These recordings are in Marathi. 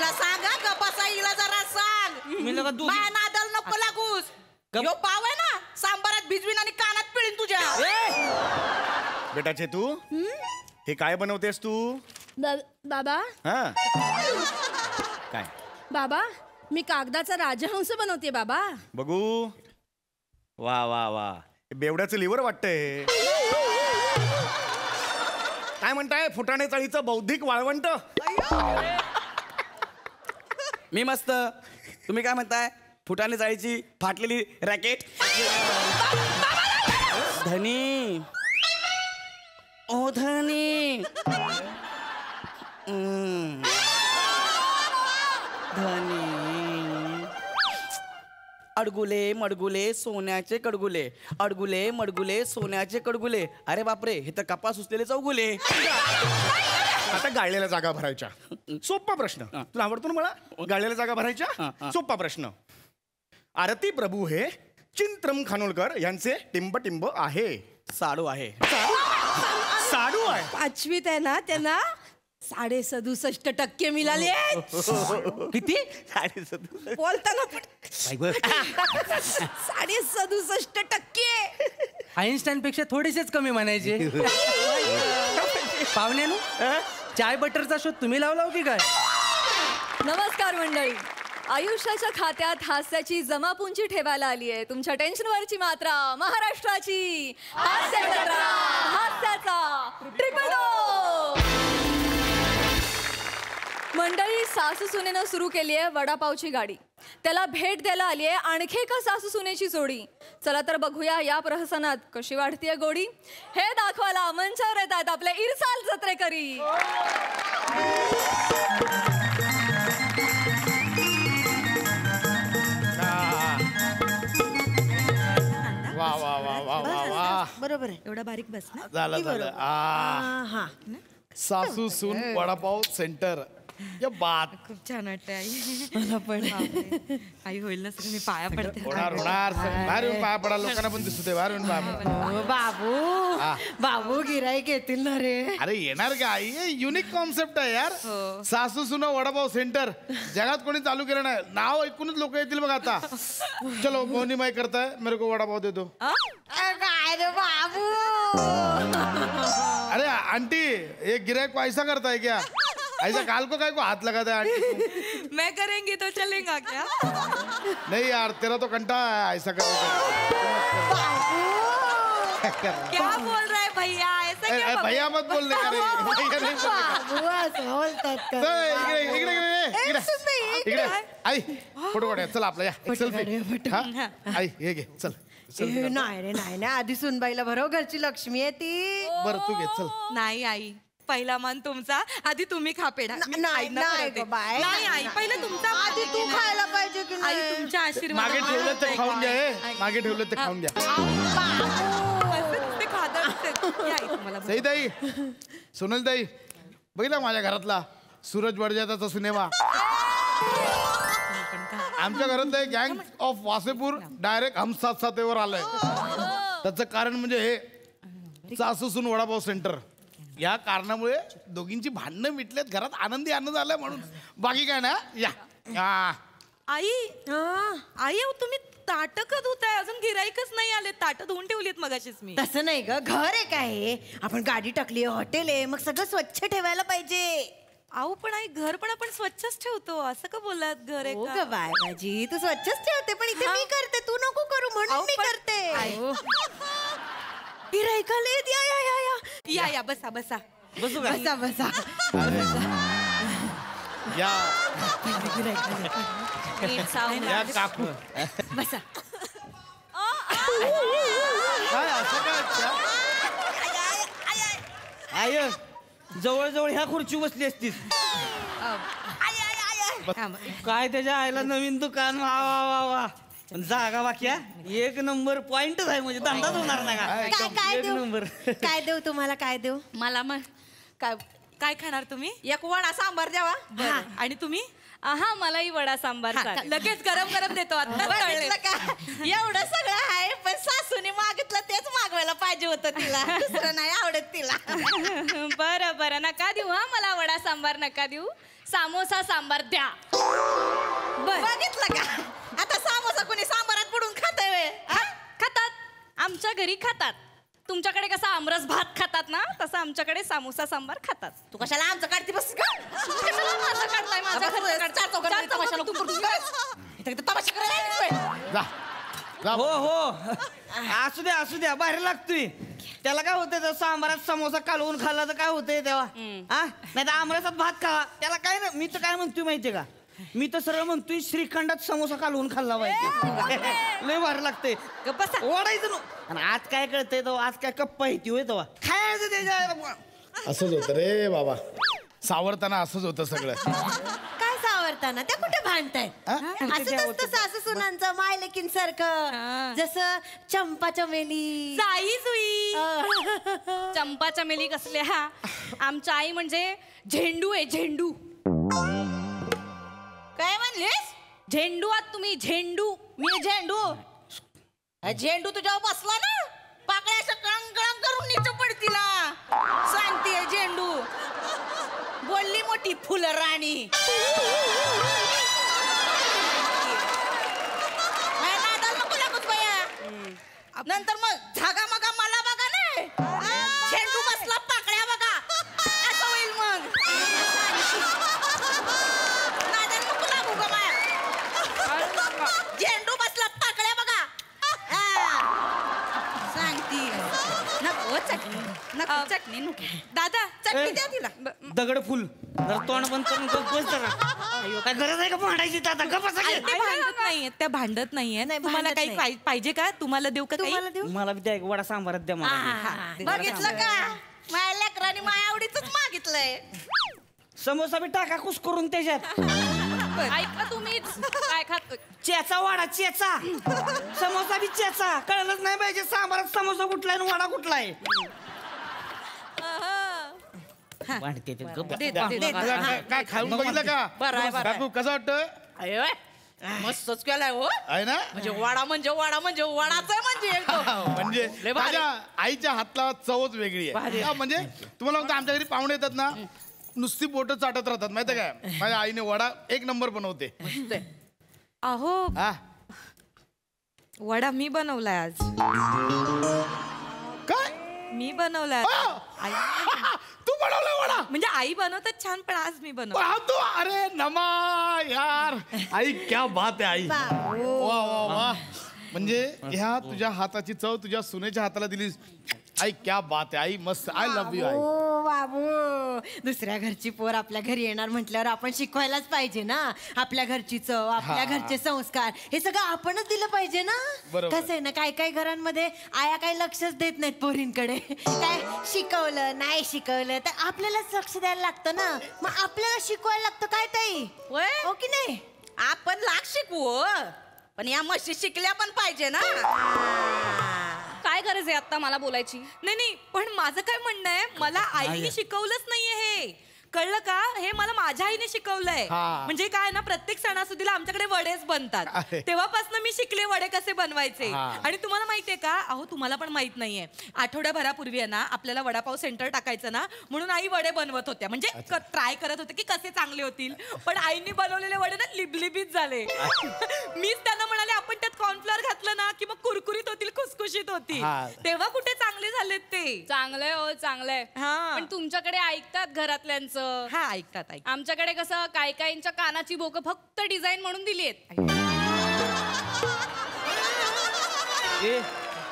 हिला सांगा गप्पा हिला जरा सांग. मी लगा दूध माझ्या नादाला नको लागूस. यो पाव आहे ना सांबारात भिजवीन आणि कानात पिळीन तुझ्या. बेटा चेतू हे काय बनवतेस तू? बाबा हा काय बाबा मी कागदाचा राजहंस बनवते बाबा. बघू. वा वा वा बेवड्याचं लिव्हर वाटतंय. काय म्हणताय फुटाणे चाळीचं बौद्धिक वाळवंट? मी मस्त. तुम्ही काय म्हणताय? फुटाने जायची फाटलेली रॅकेट. धनी ओ धनी धनी अडगुले मडगुले सोन्याचे कडगुले. अडगुले मडगुले सोन्याचे कडगुले. अरे बापरे हे तर कपास उचलेले चौगुले. आता गाळलेल्या जागा भरायच्या. सोपा प्रश्न. तुला आवडतो ना मला? गाळलेल्या जागा भरायच्या. सोपा प्रश्न. आरती प्रभू हे चिंत्रम खानोलकर यांचे टिंब टिंब आहे. साडू आहे. साडू आहे. पाचवीत आहे ना त्यांना 67% मिळाले. किती? बोलताना 67%. आईन्स्टाईन पेक्षा थोडेसेच कमी म्हणायचे. पाहुण्यानु चाय बटरचा शोध तुम्ही लावला की काय? नमस्कार मंडळी. आयुष्याच्या खात्यात हास्याची जमापुंजी ठेवायला आली आहे. तुमच्या टेन्शनवरची मात्रा महाराष्ट्राची हास्य जत्रा. हास्याचा ट्रिपल डोस. मंडळी सासू सुनेनं सुरू केली आहे वडापावची गाडी. त्याला भेट द्यायला आली आहे आणखी एका सासू सुनेची जोडी. चला तर बघूया या प्रहसनात कशी वाढतीये गोडी. हे दाखवायला मंचावर येतात आपले इरसाल जत्रेकरी. वा वा वा वा वा वा. बरोबर आहे. एवढा बारीक बस ना. झालं. हा सासू सून वडापाव सेंटर. या बात खूप छान वाटतंय आई. मला पण आई होईल ना सगळं. मी पाया पडते. होणार बाहेर येऊन पाया पडा. लोकांना पण दिसू दे. बाहेर येऊन पाया पडा. बाबू गिराईक येतील ना रे. अरे येणार का आई? युनिक कॉन्सेप्ट आहे यार. सासू सुना वडापाव सेंटर. जगात कोणी चालू केलं नाही. नाव ऐकूनच लोक येतील बघ आता. चलो मोनी माई करताय मेरे को वडापाव दे दो. काय रे बाबू. अरे आंटी ये गिराईक को ऐसा करता है क्या? ऐसा काल को काय को हाथ लगाता है आंटी? मैं करेंगी तो चलेगा क्या? नहीं यार तेरा तो कंटा है ऐसा करने क्या बोल रहा है भैया? ऐसा क्या? भैया मत बोलने का रे. इकडे आई फोटो काढूया. चल आपला या सेल्फी. आई हे घे चल. नाही रे नाही ना. आधी सुनबाईला भरव. घरची लक्ष्मी आहे ती. बरं तू घे चल. नाही आई पहिला मान तुमचा. आधी तुम्ही खा पेढा. नाही आई पहिलं तुमचा. आधी तू खायला पाहिजे की आई नाही? तुमच्या आशीर्वाद. मागे ठेवलं ते खाऊन घ्या. मागे ठेवलं ते खाऊन घ्या. सई ताई सोनल ताई बघितला माझ्या घरातला सूरज बडजात्याचा सिनेमा. आमच्या घरातलं गँग ऑफ वासेपूर डायरेक्ट हम साथ साथेवर आलंय. त्याचं कारण म्हणजे हे सासू सून वडापाव सेंटर. या कारणामुळे दोघींची भांडणं मिटलेत. घरात आनंदी आनंद आलाय म्हणून. बाकी काय ना. या आई आई तुम्ही ताटं का धुताय? अजून गिराईकच नाही आले. ताटं धुवून ठेवलीत मगाशीच मी. तसं नाही ग. घर आहे काय? आपण गाडी टाकली हॉटेल आहे. मग सगळं स्वच्छ ठेवायला पाहिजे. आऊ पण आई घर पण आपण स्वच्छच ठेवतो. असं का बोललात? घर आहे का? बाय माझी तू स्वच्छच ठेवते पण इथे मी करते. तू नको करू म्हणून मी करते. गिराईकाला येत. या या या या या या बसा बसा बसू का? बसा बसा. या या काकू बसा. काय असं काय? आय जवळ ह्या खुर्ची बसली असतीस. काय त्याच्या आईला नवीन दुकान. वा वा वा वा. पण जागा बाक्या एक नंबर पॉइंटच आहे. म्हणजे धंदाच होणार नाही का? काय एक देऊ? नंबर. काय देऊ तुम्हाला? काय देऊ? मला मग काय काय खाणार तुम्ही? एक वडा सांबार द्यावा. आणि तुम्ही? हा मलाही वडा सांबार चालेल. लगेच गरम गरम देतो. आता बघितलं का? एवढं सगळं आहे पण सासूने मागितलं ते तेच मागवायला पाहिजे होतं तिला दुसरं नाही आवडत तिला. बरं बरं नका देऊ हा मला वडा सांबार नका देऊ. सामोसा सांबार द्या. बघितलं का आता समोसा कोणी सांबारात बुडून खातंय. खातात आमच्या घरी खातात. तुमच्याकडे कसा आमरस भात खातात ना तसं आमच्याकडे सामोसा सांबार खातात. तू कशाला आमचं काढते बस का? कशाला माझं काढताय माझ्या तमाशा करायला जा जा हो हो असू द्या बाहेर लागतोय. त्याला काय होतंय तर सांबारात समोसा कालवून खाल्ला तर काय होतंय तेव्हा हा नाही तर आमरसात भात खावा त्याला काय नाही. मी तर काय म्हणतोय माहितीये का मी तर सरळ म्हणतोय श्रीखंडात समोसा कालवून खाल्ला पाहिजे. लय भारी लागतंय ओढायचं आणि आज काय कळतंय तो आज काय कप्पा येते होय तेव्हा खायचं त्याच्या. असंच होतं रे बाबा सावरताना असंच होतं सगळं. काय सावरताना त्या कुठे भांडतायत. असंच असतं सासू सुनांचं मायलेकीन सारखं जसं चंपा चमेली जाई जुई चंपा चमेली कसल्या आमच्या आई म्हणजे झेंडू आहे झेंडू. काय म्हणलीस. झेंडू आहात तुम्ही झेंडू. मी झेंडू झेंडू तुझ्यावर बसला ना पाकळ्या असं कळंग कळंग करून नीचं पडतीला सांगते झेंडू. बोलली मोठी फुलं राणी. नंतर मग झागा मगा मला बघा नाही झेंडू बसला पाकळ्या बघा असं होईल मग. नादाला नको लागू ग माया. झेंडू बसला पाकळ्या बघा सांगती. नको चटणी नको चटणी नको दादा चटणी द्या तिला. दगड फुल जरा तोंड बंद करून गप्प बस जरा. अय्यो, काय गरज आहे का भांडायची आता गप्प बसा की. ते भांडत नाहीये त्या भांडत नाहीये. तुम्हाला भांडत काही नाही. पाहिजे का तुम्हाला देऊ का काही? तुम्हाला देऊ. मला बी द्या एक वडा सांबारात द्या मला. बघितलं का माझ्या लेकरांनी माझ्या आवडीच मागितलंय. समोसा बी टाका कुस करून त्याच्यात. ऐका तुम्हीच काय खात चेचा वाडा चेचा समोसा बी चेचा कळलंच नाही पाहिजे सांबारात समोसा कुठला आहे आणि वडा कुठला आहे. वाढते ते गप्प. काय खाऊन बघितलं का बापू कसं वाटतं. मस्तच केलाय हो. आहे ना म्हणजे वडा म्हणजे वडाच आहे म्हणजे एकदम. म्हणजे लय भारी. माझ्या आईच्या हातला चवच वेगळी आहे. हा, म्हणजे तुम्हाला म्हणतो आमच्या घरी पाहुणे येतात ना नुसती बोटं चाटत राहतात माहिती काय. माझ्या आईने वडा एक नंबर बनवते. अहो हा वडा मी बनवलाय आज. काय मी बनवलाय आई तू बनवला वडा. म्हणजे आई बनवतात छान पण आज मी बनवला. वाह, तू अरे नमा यार आई क्या बात आहे आई. वा वा वा म्हणजे ह्या तुझ्या हाताची चव तुझ्या सुनेच्या हाताला दिलीस. आई क्या बात आहे आई मस्त. आय लव्ह यू आई. ओ बाबू दुसऱ्या घरची पोर आपल्या घरी येणार म्हटल्यावर आपण शिकवायलाच पाहिजे ना. आपल्या घरची चव आपल्या घरचे संस्कार हे सगळं आपणच दिलं पाहिजे ना. बरोबर. कसं आहे ना काही काही घरांमध्ये आया काही लक्षच देत नाहीत पोरींकडे. काय शिकवलं नाही शिकवलं तर आपल्यालाच लक्ष द्यायला लागतं ना. मग आपल्याला शिकवायला लागतं काय ताई हो की नाही. आपण लाख शिकवू पण या म्हशी शिकल्या पण पाहिजे ना. काय गरज आहे आता मला बोलायची. नाही पण माझं काय म्हणणं आहे मला आईने शिकवलंच नाहीये हे कळलं का. हे मला माझ्या आईने शिकवलंय. हा. म्हणजे काय ना प्रत्येक सणासुदीला आमच्याकडे वडेच बनतात. आहे. तेव्हापासून मी शिकले वडे कसे बनवायचे. हा. आणि तुम्हाला माहितीये का अहो तुम्हाला पण माहित नाहीये आठवड्याभरापूर्वी आहे ना आपल्याला वडापाव सेंटर टाकायचं ना म्हणून आई वडे बनवत होत्या. म्हणजे ट्राय करत होते की कसे चांगले होतील. पण आईने बनवलेले वडे ना लिबलिबीत झाले. मीच त्यांना म्हणाले आपण त्यात कॉर्नफ्लॉवर घातलं ना की मग कुरकुरीत होतील खुसखुशीत होतील. हा. तेव्हा कुठे चांगले झालेत ते. चांगलंय हो चांगलंय. हा. पण तुमच्याकडे ऐकतात घरातल्यांचं. हा ऐकतात आमच्याकडे कसं काय काहींच्या कानाची बोकं फक्त डिझाईन म्हणून दिली आहेत.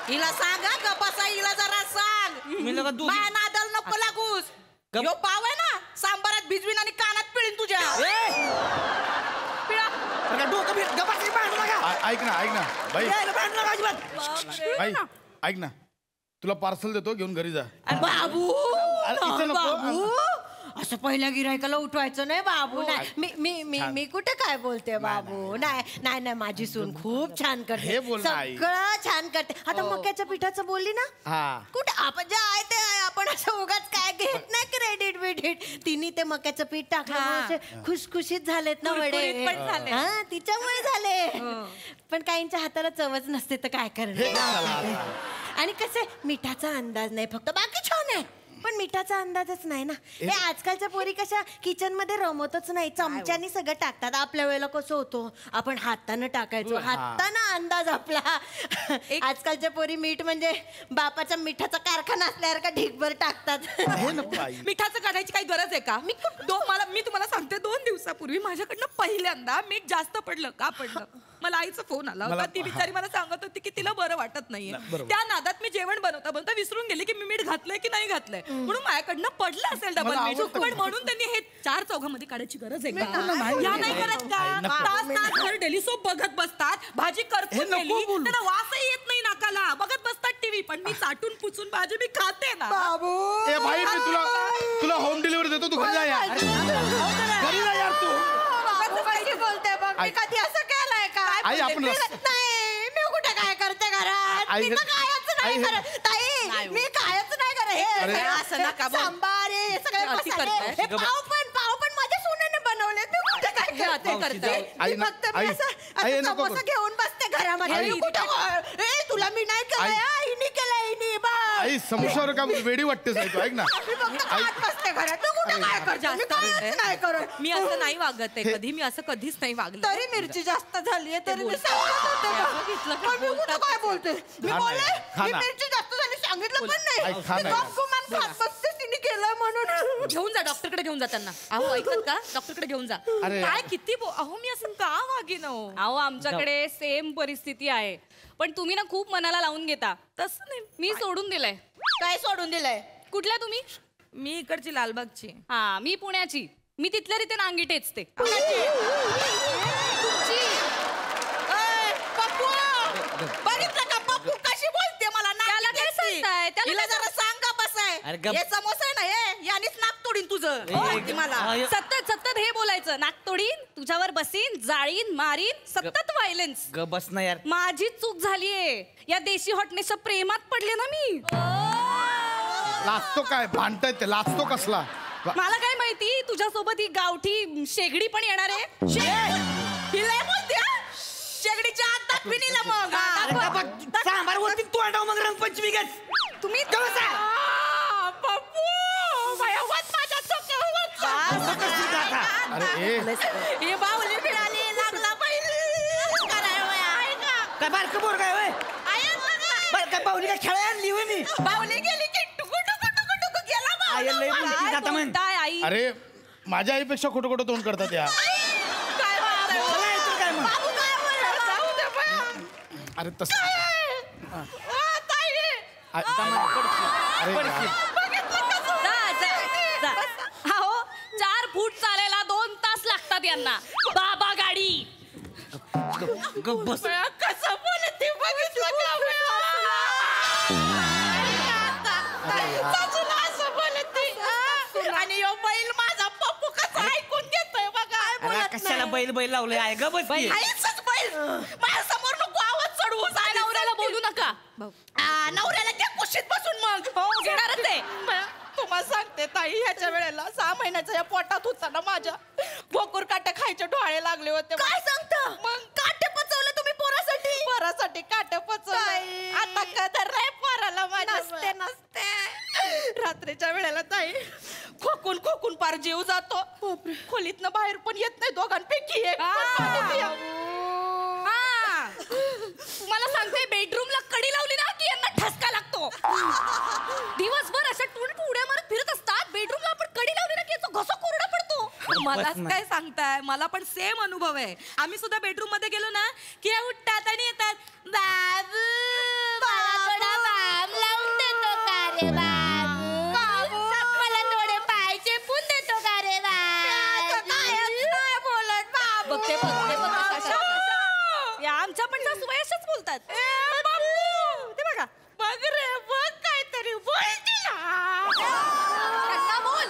हिला सांगा गपासा हिला जरा सांग. मी लगा दूध माझ्या नादाला नको लागूस. गप. ह्यो पाव आहे ना सांबारात भिजवीन आणि कानात पिळीन तुझ्या. अरे डोकं बी गप्पाची भांडू नका. ऐक ना बाई यायला भांडू नका अजिबात. बाई ऐक ना तुला पार्सल देतो घेऊन घरी जा. बाबू अरे, इथं नको. बाबू असं पहिल्या गिरायकाला उठवायचं नाही बाबू. नाही मी मी मी मी कुठे काय बोलते बाबू. नाही माझी सून खूप छान करते. हे बोल ना, आई. सगळं छान करते. आता मक्याच्या पिठाचं बोलली ना हा कुठे आपण जे आहे ते आहे. आपण असं उगाच काय घेत नाही क्रेडिट बिडिट. तिने ते मक्याचं पीठ टाकलं असे खुशखुशीत झालेत ना वडे. कुरकुरीत पण झाले. हा तिच्यामुळे झाले. पण काहींच्या हाताला चवच नसते तर काय करणार. आणि कसे मिठाचा अंदाज नाही फक्त, बाकी छान आहे पण मिठाचा अंदाजच नाही ना. हे आजकालच्या पोरी कशा किचन मध्ये रमतच नाही, चमच्यानी सगळं टाकतात. आपल्या वेळेला कसं होतं, आपण हातानं टाकायचो, हातानं अंदाज आपला. आजकालच्या पोरी मीठ म्हणजे बापाच्या मिठाचा कारखाना असल्यासारखा ढीगभर टाकतात. मिठाचं काढायची काही गरज आहे का? मी तुम्हाला सांगते, 2 दिवसापूर्वी माझ्याकडनं पहिल्यांदा मीठ जास्त पडलं. का पडलं? मला आईचा फोन आला होता. ती बिचारी मला सांगत होती की तिला बरं वाटत नाहीये. त्या नादात मी जेवण बनवता विसरून गेले की मी मीठ घातलंय की नाही घातलंय, म्हणून माझ्याकडनं पडलं असेल डबल मीठ. पण म्हणून त्यांनी हे 4 चौघामध्ये काढायची गरज आहे का? या नाही करत का? तास घर डेली सोप बघत बसतात, भाजी करपून गेली त्यांना वासही येत नाही नाकाला, बघत बसतात टीव्ही. पण मी चाटून पुचून भाजी मी खाते ना. ए भाई, मी तुला होम डिलिव्हरी देतो, तू घरी जा यार. घरी जा यार तू. बोलते बघ, मी कधी असं केलंय का? आई, आपण नाही, मी कुठे काय करते घरात? मी तर कायच नाही करत ताई, मी कायच नाही करत. हे असं नका बोल. सांबार हे सगळे अति मसाले, करताय. हे पाव पण माझ्या सोन्याने बनवले. मी कुठे काय करते? आई, मी फक्त आई, आई, नको समोसा करू. घेऊन बसते घरामध्ये. आई. मी कुठं तुला मी नाही केलंय, हिनी केलंय, हिनी बा. आई, समोसावर का वेडी वाटतेस? ऐकू, ऐक ना. मी फक्त खात बसते घरात. तू कुठे काय करते? मी कायच नाही करत. मी असं नाही वागत आहे कधी, मी असं कधीच नाही वागले. तरी मिरची जास्त झालीये तरी मी सांगत होते बघितलं. मी कुठं काय बोलते? मी बोलले मी मिरची जास्त झाली सांगितलं पण नाही. मी गपगुमान खात बसते, तिने केलं म्हणून. घेऊन जा डॉक्टरकडे, घेऊन जा त्यांना. अहो ऐकत का? डॉक्टरकडे घेऊन जा. काय किती अहो मी असं का वागीन? अहो आमच्याकडे सेम परिस्थिती आहे, पण तुम्ही ना खूप मनाला लावून घेता. तसं नाही, मी सोडून दिलंय. काय सोडून दिलंय? कुठल्या तुम्ही? मी इकडची लालबागची. हा, मी पुण्याची. मी तिथल्या तिथे नांगी टेचते. बघितलं का पप्पू कशी बोलते मला? त्याला काय सांगताय? तिला जरा सांगा बसाय. हे समोसा आहे ना, हे यानेच नाक तोडीन तुझं. माहिती मला. सतत सतत हे बोलायचं, नाक तोडीन, तुझ्यावर बसीन, जाळीन, मारीन, सतत व्हायलन्स. ग बस ना यार. माझी चूक झालीये. या देशी हॉटनेसच्या प्रेमात पडले ना मी. लाजतो काय? भांडताय ते, लाजतो कसला? मला काय माहिती तुझ्यासोबत ही गावठी शेगडी पण येणार आहे. हिला बोलते शेगडीच्या आत दाखवीन हिला मग. सांबार होती तू आटाव मग रंगपंचमी गच. तुम्ही पप्पू भयवत माझ्या हे बाहुली मिळाली लागला काय बारकं बोर काय होय? काय बाहुली काय खेळायला आणली होय मी? बाहुली गेली की टुकू गेला आई लय बोलती जाता म्हण. काय आई? अरे, माझ्या आईपेक्षा खोटं खोटं तोंड करतात या. काय मग? बाबू काय बोलला? जाऊ दे बा. अरे तसं अहो 4 फूट चालायला 2 तास लागतात यांना. बाबा गाडी. बस. कसं बोलते बघितलं का? असं बोलते. आणि यो बैल माझा पप्पू कसं ऐकून घेतोय बघा. कशाला बैल बैल लावलंय? आहे ग बस. आईचंच बैल माझ्या समोर नको आवाज चढवू. नवऱ्याला बोलू नका. नवऱ्याला त्या कुशीत बसून मग हो घेणारच आहे. तुम्हाला सांगते ताई, ह्याच्या वेळेला 6 महिन्याच्या या पोटात होता ना माझ्या, भोकूर काटे खायचे डोळे लागले होते. काय सांगता? मग काटे पचवले तुम्ही पोरासाठी काटे पचवले. आता कदर रे पोराला माझ्या. नसते रात्रीच्या वेळेला ताई खोकून पार जीव जातो. खोलीतनं बाहेर पण येत नाही दोघांपैकी एक. तुम्हाला सांगते, बेडरूमला कडी लावली ना की यांना ठसका लागतो. दिवसभर अशा उड्या मारत फिरत असतात. बेडरूमला आपण कडी लावली ना की याचा घसा कोरडा पडतो. मला काय सांगताय? मला पण सेम अनुभव आहे. आम्ही सुद्धा बेडरूम मध्ये गेलो ना की उठतात आणि येतात, बाबू लावून देतो का रे बाबू? मला थोडे पाय चेपून देतो का रे बाबू? नाही बोलत बाबू. बघते या आमच्या पण सासूबाई अशाच बोलतात. ते बघा, बघ रे बघ काहीतरी बोल तिला. बोल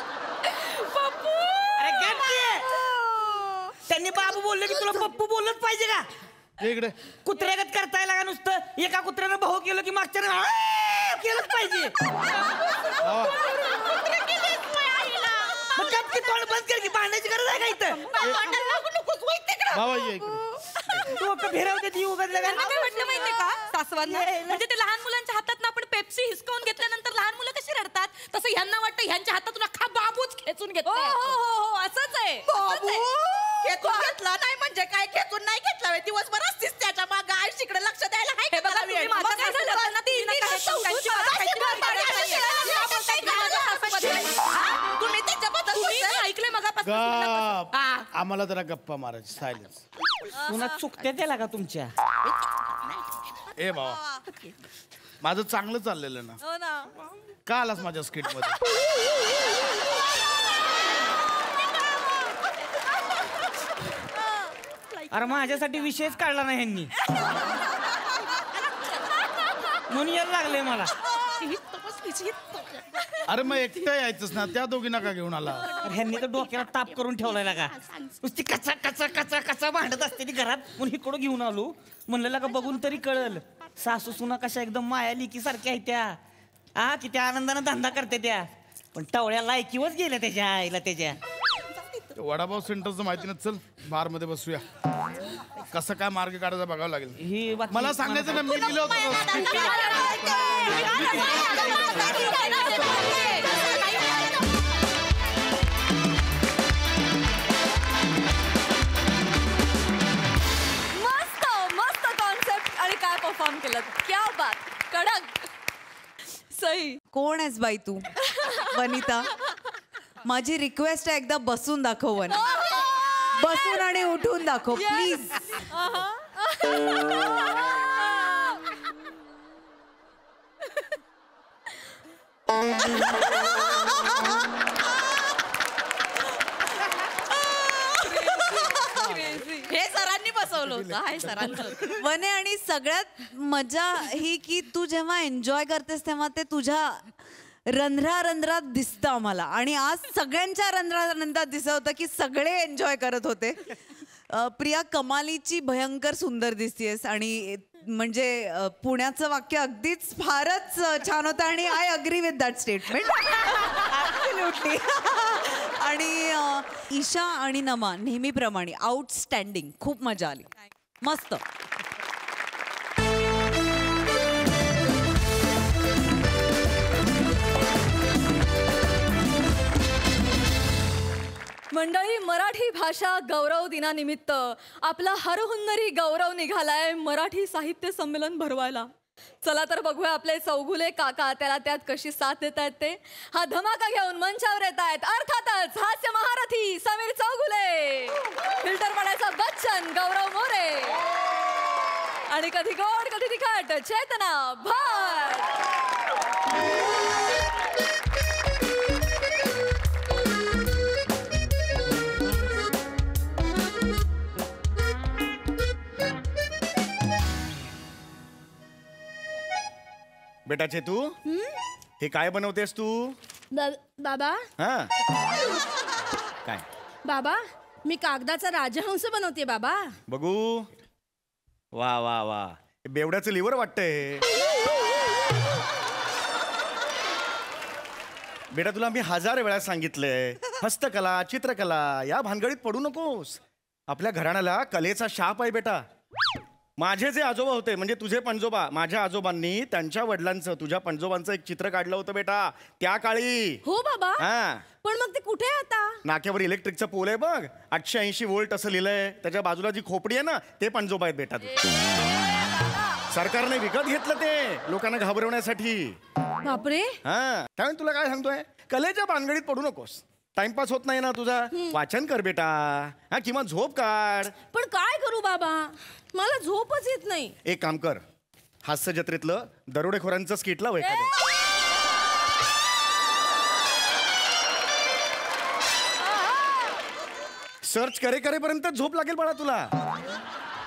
पप्पू. अरे गप की. त्यांनी बाबू बोलले की तुला पप्पू बोललंच पाहिजे का? इकडे कुत्र्यागत करताय लागा नुसतं. एका कुत्र्यानं भाऊ केलं की मागच्या केलंच पाहिजे. मग गप की, तोंड बंद कर की. भांडायची गरज आहे का इथं? बाबा ये इकडे. डोकं फिरवते ती उगाच लगा. काय वाटलं माहितीये का सासवांना? म्हणजे ते लहान मुलांच्या हातात ना आपण पेप्सी हिसकावून घेतल्यानंतर लहान मुलं कशी रडतात तसं ह्यांना वाटतं ह्यांच्या हातातून अख्खा बाबूच खेचून घेतला. असंच आहे. बाबू खेचून घेतला नाही म्हणजे काय खेचून नाही घेतला वे दिवसभर असतीस त्याच्या मागं आईशीकडे लक्ष द्यायला हाय हे बघा, तुम्ही माझं काय झालं त्यांना ती इतकी तुम्ही त्याच्याबद्दल ऐकलंय मगापासून. गप. आम्हाला जरा गप्पा मारायची सायलेन्स. पुन्हा चुकते त्याला का तुमच्या? ए बाबा माझं चांगलं चाललेलं ना. हो ना. का आलास माझ्या स्किट मध्ये? अरे माझ्यासाठी विषयच काढला नाही ह्यांनी म्हणून यायला लागले मला. अरे मग एकटं यायचंच ना, त्या दोघींना का घेऊन आला? अरे ह्यांनी तर डोक्याला ताप करून ठेवलाय का. नुसती कचा कचा कचा कचा भांडत असते ती घरात, म्हणून इकडं घेऊन आलो. म्हणलेला का बघून तरी कळल सासू सुना कशा एकदम माया लिकी सारख्या आहेत त्या. किती आनंदानं धंदा करते त्या, पण टवळ्या लायकीवच गेल्या त्याच्या आईला त्याच्या. वडापाव सेंटरचं माहिती नाही. चल बार मध्ये बसूया. कसं काय मार्ग काढायचा बघावं लागेल. ही बातमी मला सांगायचं ना, मी लिहिलं होतं. मस्त मस्त कॉन्सेप्ट आणि काय परफॉर्म केलं. क्या बात. कडक. सही. कोण आहेस बाई तू? वनिता, माझी रिक्वेस्ट आहे एकदा बसून दाखव. वन बसून आणि उठून दाखव प्लीज. हे सरांनी बसवलं होतं. हाय सरांचं. वने, आणि सगळ्यात मजा ही की तू जेव्हा एन्जॉय करतेस तेव्हा ते तुझ्या रंध्रात दिसतं आम्हाला. आणि आज सगळ्यांच्या रंध्रात दिसत होतं की सगळे एन्जॉय करत होते. प्रिया, कमालीची भयंकर सुंदर दिसतेस. आणि म्हणजे पुण्याचं वाक्य अगदीच फारच छान होतं. आणि I agree with that statement. Absolutely. आणि ईशा आणि नमा नेहमीप्रमाणे आउटस्टँडिंग. खूप मजा आली. मस्त. मंडळी, मराठी भाषा गौरव दिनानिमित्त आपला हरहुन्नरी गौरव निघालाय मराठी साहित्य संमेलन भरवायला. चला तर बघूया आपले चौगुले काका त्याला त्यात कशी साथ देत आहेत ते. हा धमाका घेऊन मंचावर येत आहेत अर्थातच हास्य महारथी समीर चौगुले, फिल्टर पाण्याचा बच्चन गौरव मोरे आणि कधी गोड कधी तिखट चेतना भट. बेटा चेतू, हे काय बनवतेस तू? बाबा हा काय? बाबा, मी कागदाचा राजहंस बनवते बाबा. बघू. वा वा वा, बेवड्याचं लिव्हर वाटतंय. बेटा, तुला मी 1000 वेळा सांगितलंय, हस्तकला चित्रकला या भानगडीत पडू नकोस. आपल्या घराण्याला कलेचा शाप आहे बेटा. माझे जे आजोबा होते, म्हणजे तुझे पणजोबा, माझ्या आजोबांनी त्यांच्या वडिलांचं, तुझ्या पणजोबांचं एक चित्र काढलं होतं बेटा त्या काळी. हो बाबा. हा, पण मग ते कुठे आहे आता? नाक्यावर इलेक्ट्रिकचा पोल आहे बघ, 880 व्होल्ट असं लिहिलंय. त्याच्या बाजूला जी खोपडी आहे ना, ते पणजोबा आहेत बेटा. सरकारने विकत घेतलं ते लोकांना घाबरवण्यासाठी. बापरे. हा, त्यामुळे तुला काय सांगतोय, कलेच्या भानगडीत पडू नकोस. टाइमपास होत नाही ना तुझा, वाचन कर बेटा. हा, किंवा झोप काढ. पण काय करू बाबा, मला झोपच येत नाही. एक काम कर, हास्य जत्रेतलं दरोडेखोरांचं स्किट लाव एखादं. सर्च करेपर्यंत झोप लागेल बाळा तुला.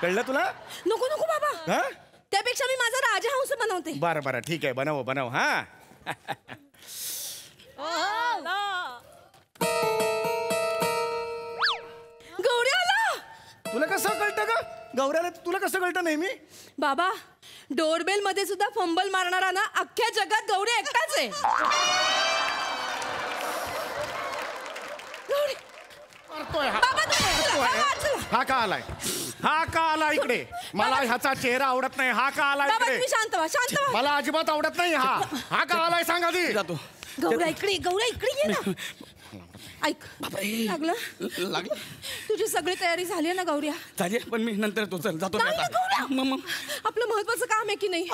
कळलं तुला? नको नको बाबा, हा, त्यापेक्षा मी माझा राजहंस बनवते. बरं ठीक आहे, बनव. हा, गौऱ्याला तुला कसं कळतं का? गौऱ्याला तुला कसं कळतं नेहमी? बाबा, डोरबेल मध्ये सुद्धा फंबल मारणारा ना अख्ख्या जगात गौरी एकटाच आहे. हा का आलाय? हा का आला इकडे? मला ह्याचा चेहरा आवडत नाही. हा का आला बाबा इकडे? तुम्ही शांत व्हा, शांत व्हा. मला अजिबात आवडत नाही. हा का आलाय सांगा ती. जातो. गौऱ्या इकडे ये ना. ऐक लागलं तुझी सगळी तयारी झाली आहे ना गौऱ्या? झाली पण मी नंतर तो चल जातो. नाही ना, गौऱ्या. आपलं महत्वाचं काम आहे की नाही?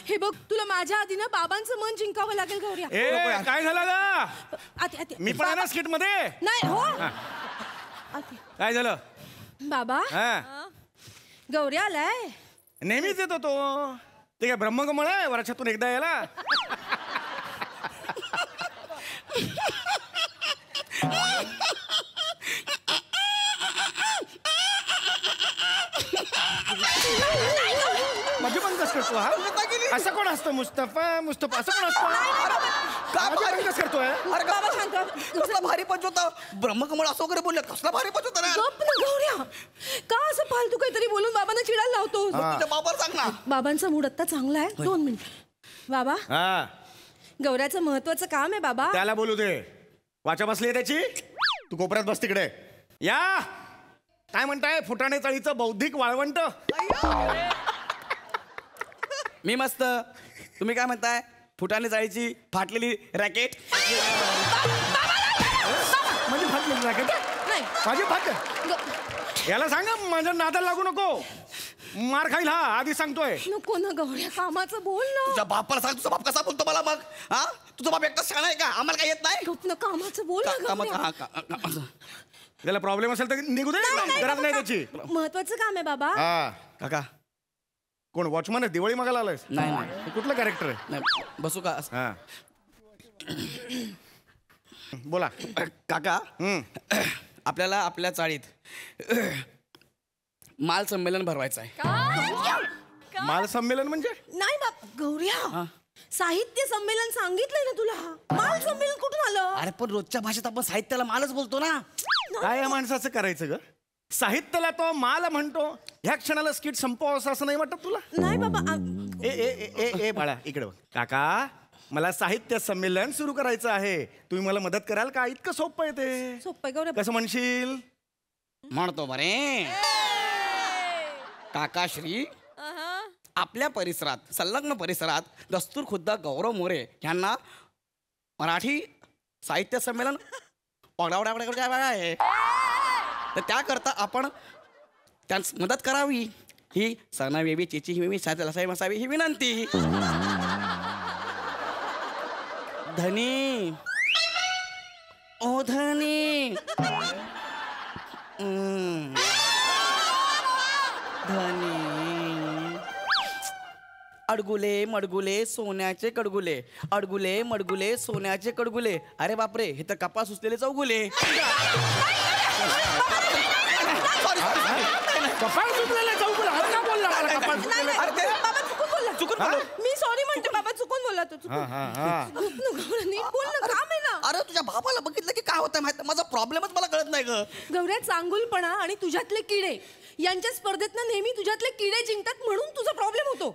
हे बघ तुला माझ्या आधी ना बाबांचं मन जिंकावं लागेल गौऱ्या. ए काय झालं ग? आती. मी पण आहे ना स्किट मध्ये. नाही हो आती. काय झालं बाबा हा? गौऱ्या आलाय. नेहमीच येतो तो. ते काय ब्रह्मकमळ आहे वर्षातून एकदा यायला? माझी पण कस करतो हा? असं कोण असतं? मुस्तफा असं कोण असतं? माझी पण कस करतोय? अरे बाबा शांत व्हा. कसला भारी पंच होता. ब्रह्मकमळ असं वगैरे बोलले. कसला भारी पंच होता रे. गप्प ना गौऱ्या. का असं फालतू काहीतरी बोलून बाबांना चिडायला लावतो? तुझ्या बाबाला सांग ना. बाबांचा मूड आता चांगला आहे. 2 मिनिट बाबा. हा गौऱ्याचं महत्वाचं काम आहे बाबा. त्याला बोलू दे. वाचा बसली त्याची. तू कोपऱ्यात बस तिकडे. या काय म्हणताय फुटाणे चाळीचं बौद्धिक वाळवंट? मी मस्त. तुम्ही काय म्हणताय? फुटाने जायची फाटलेली रॅकेट. माझी फाटली रॅकेट? नाही माझी फाट. याला सांगा माझ्या नादाला लागू नको. मार खाईल हा आधी सांगतोय. नको ना गौऱ्या कामाचं बोल ना. तुझ्या बापाला सांग. तुझा बाप कसा बोलतो मला मग? हा तुझा बाप एकटा शाळा आहे का? आम्हाला काय येत नाही? गप्प ना कामाचं बोल ना गौऱ्या. त्याला प्रॉब्लेम असेल तर निघू दे. गरज नाही त्याची. महत्वाचं काम आहे बाबा. हा काका कोण वॉचमन आहे? दिवाळी मागायला आलायस? नाही कुठलं कॅरेक्टर आहे? नाही बसू का? हा बोला. काका आपल्याला आपल्या चाळीत माल संमेलन भरवायचं आहे. माल संमेलन म्हणजे? नाही बाप गौऱ्या साहित्य संमेलन सांगितलंय ना तुला. माल संमेलन कुठून आलं? अरे पण रोजच्या भाषेत आपण साहित्याला मालच बोलतो ना. काय या माणसाचं करायचं ग? साहित्याला तो माल म्हणतो. ह्या क्षणाला स्किट संपवावं असं नाही वाटत तुला? नाही बाबा ए ए ए ए बाळा इकडे बघ. काका मला साहित्य संमेलन सुरू करायचं आहे. तुम्ही मला मदत कराल का? इतकं सोपं आहे ते. सोपं गौऱ्या. कसं म्हणशील? म्हणतो बरे काकाश्री. आपल्या परिसरात संलग्न परिसरात दस्तूर खुद्द गौरव मोरे यांना मराठी साहित्य संमेलन आहे. तर त्याकरता आपण त्यांस मदत करावी ही सणावेवी चिची हिमी साहेब असावी ही विनंती. धनी ओ धनी धनी अडगुले मडगुले सोन्याचे कडगुले. अडगुले मडगुले सोन्याचे कडगुले. अरे बापरे हे तर कपास उचलेले चौगुले. कपाळ सुटलेला चौकुला हा का बोलला मला? कपाळ सुटलेला. बाबा चुकून बोलला. चुकून बोललो. मी सॉरी म्हणते बाबा चुकून बोलला तू. हा हा हा गप्प ना गौऱ्या नीट बोल ना. काम आहे ना. अरे तुझ्या बाबाला बघितलं की काय होतं माहिती? माझा प्रॉब्लेमच मला कळत नाही ग. गौऱ्या चांगुलपणा आणि तुझ्यातले किडे यांच्या स्पर्धेत ना नेहमी तुझ्यातले किडे जिंकतात म्हणून तुझा प्रॉब्लेम होतो.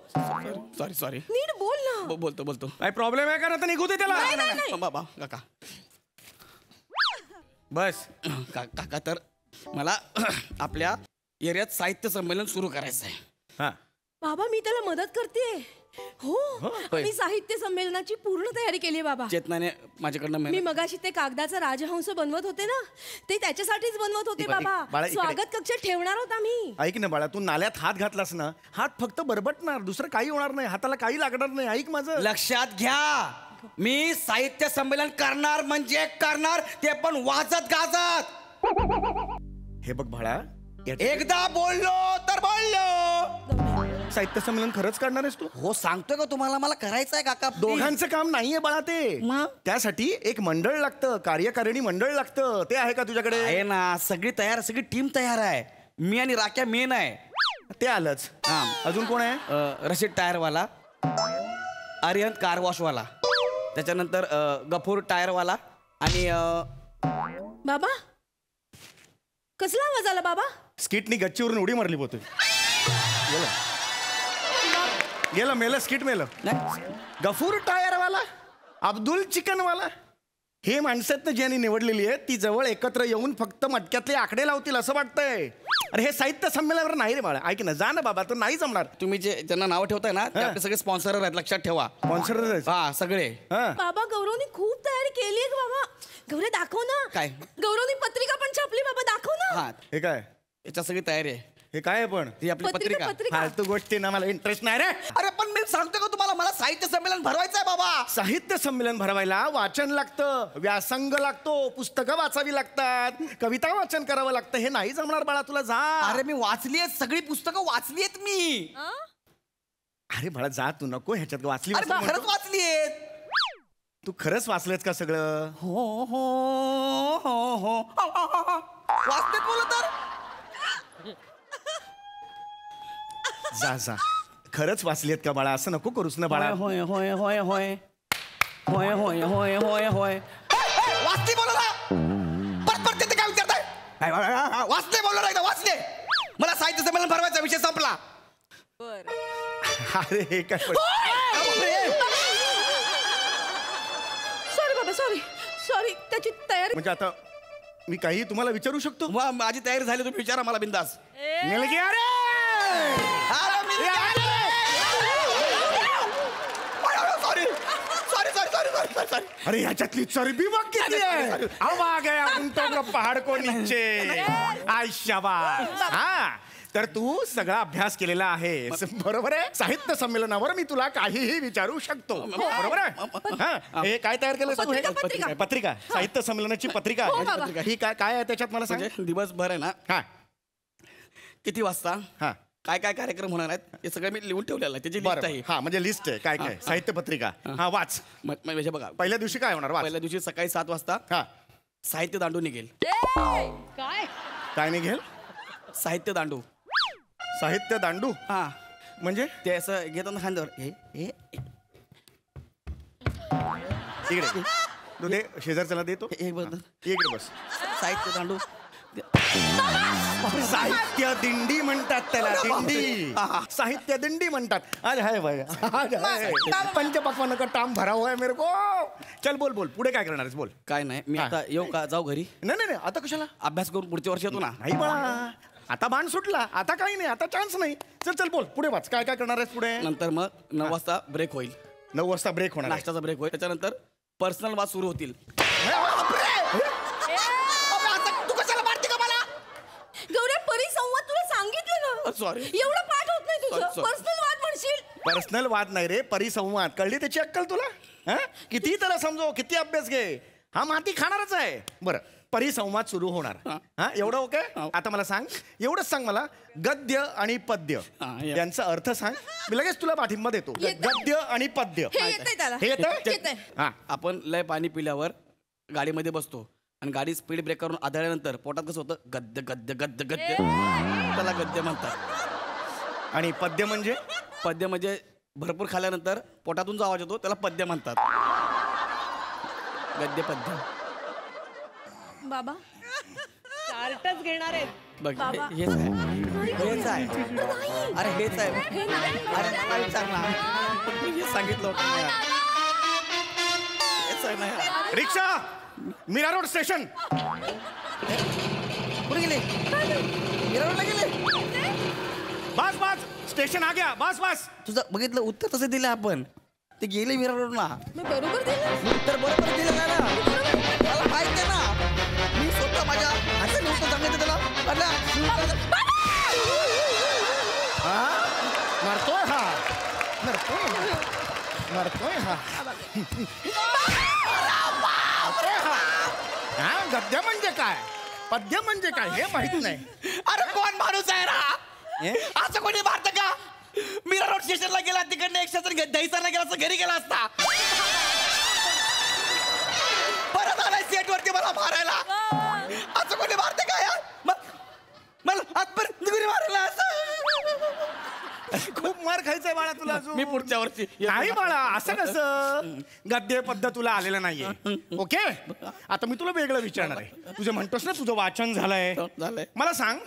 सॉरी नीट बोल ना. बोलतो काय प्रॉब्लेम आहे का? ना तर निघू दे त्याला. नाही. बाबा काका बस काका तर मला आपल्या एरियात साहित्य संमेलन सुरू करायचं आहे. हा बाबा मी त्याला मदत करते. हो होय. मी साहित्य संमेलनाची पूर्ण तयारी केली आहे बाबा. चेतनाने माझ्याकडनं मी मगाशी ते कागदाचा राजहंस बनवत होते ना ते त्याच्यासाठीच बनवत होते बाबा. बाळा, इकडे. स्वागत कक्ष ठेवणार होता मी. ऐक ना बाळा, तू नाल्यात हात घातलास ना, हात फक्त बरबटणार, दुसरं काही होणार नाही, हाताला काही लागणार नाही. ऐक माझं. लक्षात घ्या. मी साहित्य संमेलन करणार म्हणजे करणार, ते पण वाजत गाजत. हे बघ बाळा, एकदा बोललो तर बोललो. साहित्य संमेलन खरंच करणार आहेस तू? हो सांगतोय का तुम्हाला, मला करायचं आहे काका. दोघांचं काम नाहीये बाळा ते. मग? त्यासाठी एक मंडळ लागतं, कार्यकारिणी मंडळ लागतं. ते आहे का तुझ्याकडे? आहे ना, सगळी तयार, सगळी टीम तयार आहे. मी आणि राख्या मेन आहे. ते आलंच. हा. अजून कोण आहे? रशीद टायरवाला, आर्यन कार वॉशवाला, त्याच्यानंतर गफूर टायरवाला आणि बाबा कसला आवाज आला बाबा? स्किटनी गच्चीवरून उडी मारली पोते. गेलं मेलं, स्किट मेलं. गफूर टायरवाला, अब्दुल चिकनवाला, हे माणसात ज्यांनी निवडलेली आहे ती जवळ एकत्र येऊन फक्त मटक्यातले आकडे लावतील असं वाटतंय. अरे हे साहित्य संमेलनावर नाही रे बाळा. ऐक ना, जा ना बाबा, तो नाही जमणार. तुम्ही जे त्यांना नाव ठेवताय ना ते आपले सगळे स्पॉन्सर आहेत, लक्षात ठेवा. स्पॉन्सर हा सगळे. बाबा गौरवनी खूप तयारी केली आहे बाबा. गौरव दाखव ना. काय? गौरवनी पत्रिका पण छापली बाबा, दाखव ना. हा हे काय? याच्या सगळी तयारी आहे. हे काय आहे पण? ही आपली पत्रिका. फालतू गोष्टी ना, मला इंटरेस्ट नाही रे. अरे पण मी सांगतो का तुम्हाला, मला साहित्य संमेलन भरवायचं आहे बाबा. साहित्य संमेलन भरवायला वाचन लागतं, व्यासंग लागतो, पुस्तकं वाचावी लागतात, कविता वाचन करावं लागतं. हे नाही जमणार बाळा तुला. जा. अरे मी वाचली आहेत, सगळी पुस्तकं वाचली आहेत मी. अरे बाळा जा, तू नको ह्याच्यात. वाचली अरे वाचली खरंच म्हणतो. वाचली आहेत. तू खरंच वाचलंस का सगळं? हो हो हो हो वाचते बोल तर. जा जा, खरंच वाचलीत का बाळा? असं नको करूस ना बाळा. होय होय होय होय होय होय होय होय होय वाचते बोल ना. परत ते काय विचारताय? वाचते बोल ना, वाचले. मला साहित्य संमेलन भरवायचा, विषय संपला. अरे हे काय सॉरी बाबा, सॉरी सॉरी. त्याची तयारी म्हणजे आता मी काही तुम्हाला विचारू शकतो? माझी तयारी झाली, तुम्ही विचारा मला बिंदास. Sorry sorry sorry sorry sorry sorry. अरे ह्याच्यातली चरबी बघ किती आहे. अब आ गया उंटों का पहाड़ को नीचे. आयशाबास. हा तर तू सगळा अभ्यास केलेला आहेस, बरोबर आहे. साहित्य संमेलनावर मी तुला काहीही विचारू शकतो, बरोबर आहे. हा, हे काय तयार केलं तू? हे पत्रिका, साहित्य संमेलनाची पत्रिका. ही काय काय आहे त्याच्यात मला सांग. म्हणजे दिवसभर आहे ना, हा किती वाजता हा काय काय कार्यक्रम होणार आहेत हे सगळं मी लिहून ठेवलेलं आहे. त्याची लिस्ट आहे. हा म्हणजे लिस्ट आहे काय काय. साहित्य पत्रिका. हा वाच. म्हणजे बघा, पहिल्या दिवशी काय होणार? वाच. पहिल्या दिवशी सकाळी 7 वाजता हा साहित्य दांडू निघेल. काय निघेल? साहित्य दांडू. साहित्य दांडू. हा म्हणजे ते असं घेतात ना खांद्यावर. इकडे तू दे, शेजारच्याला देतो. इकडे बस. साहित्य दांडू. साहित्य दिंडी म्हणतात त्याला. दिंडी, साहित्य दिंडी म्हणतात. अरे हाय भाई, पंचपक्वान का टाम भरा हुआ है मेरे को. चल बोल बोल, पुढे काय करणार आहेस बोल. काय नाही, मी आता येऊ का, जाऊ घरी? नाही नाही, आता कशाला? अभ्यास करून पुढच्या वर्षी येतो ना. नाही बाळा, आता बाण सुटला, आता काही नाही, आता चान्स नाही. चल चल बोल, पुढे वाच. काय काय करणार आहेस पुढे? नंतर मग 9 वाजता ब्रेक होईल. 9 वाजता ब्रेक होणार. नाश्त्याचा ब्रेक होईल. त्याच्यानंतर पर्सनल वाद सुरू होतील. तू कशाला मारते का मला? गौऱ्या, परिसंवाद तुला सांगितलं ना. सॉरी. एवढं पाठ होत नाही तुझं. Sorry. पर्सनल वाद म्हणशील. पर्सनल वाद नाही रे, परिसंवाद. कळली त्याची अक्कल तुला? हा, किती त्याला समजव, किती अभ्यास घे, हा माती खाणारच आहे. बरं, परिसंवाद सुरू होणार. हा एवढं ओके. आता मला सांग, एवढंच सांग मला, गद्य आणि पद्य यांचा अर्थ सांग. मी लगेच तुला पाठिंबा देतो. गद्य आणि पद्य हे येतंय त्याला. हे येतंय? हा, आपण लय पाणी पिल्यावर गाडीमध्ये बसतो आणि गाडी स्पीड ब्रेक करून आदळल्यानंतर पोटात कसं होतं, गद्य गद्य गद्य गद्य, त्याला गद्य म्हणतात. आणि पद्य म्हणजे? पद्य म्हणजे भरपूर खाल्ल्यानंतर पोटातून जो आवाज येतो त्याला पद्य म्हणतात. गद्य पद्य. बाबा चार्टच घेणार आहेत. बघ हेच आहे. अरे हेच आहे. अरे मला विचार ना, मी हेच सांगितलं होतं. हेच आहे ना. रिक्षा, मीरा रोड स्टेशन. कुठे गेले? मीरा रोडला गेले. बस बस, स्टेशन आ गया. बस बस. तुझं बघितलं उत्तर तसं दिलं आपण. ते गेले मीरा रोडला. मी बरोबर दिलं. उत्तर बरोबर दिलं ना. मला माहित आहे ना, मी स्वतः माझ्या हाताने उत्तर सांगितलं त्याला. मरतोय हा, मरतोय हा. हा, गद्य म्हणजे काय, पद्य म्हणजे काय हे माहित नाही. अरे कोण माणूस आहे रा? असं कोणी मारतं का? मीरा रोड स्टेशनला गेला, तिकडनं एक स्टेशन दहीसरला गेला असं घरी गेला असता. परत आलाय सेट वरती मला मारायला. असं कोणी मारते का यार? मला आजपर्यंत मारायला असं. खूप मार खायचंय बाळा तुला अजून. मी पुढच्या वर्षी नाही बाळा, असं कसं. गद्य पद्य तुला आलेलं नाहीये. ओके, आता मी तुला वेगळं विचारणार आहे. तुझं म्हणतोस ना तुझं वाचन झालंय. मला सांग,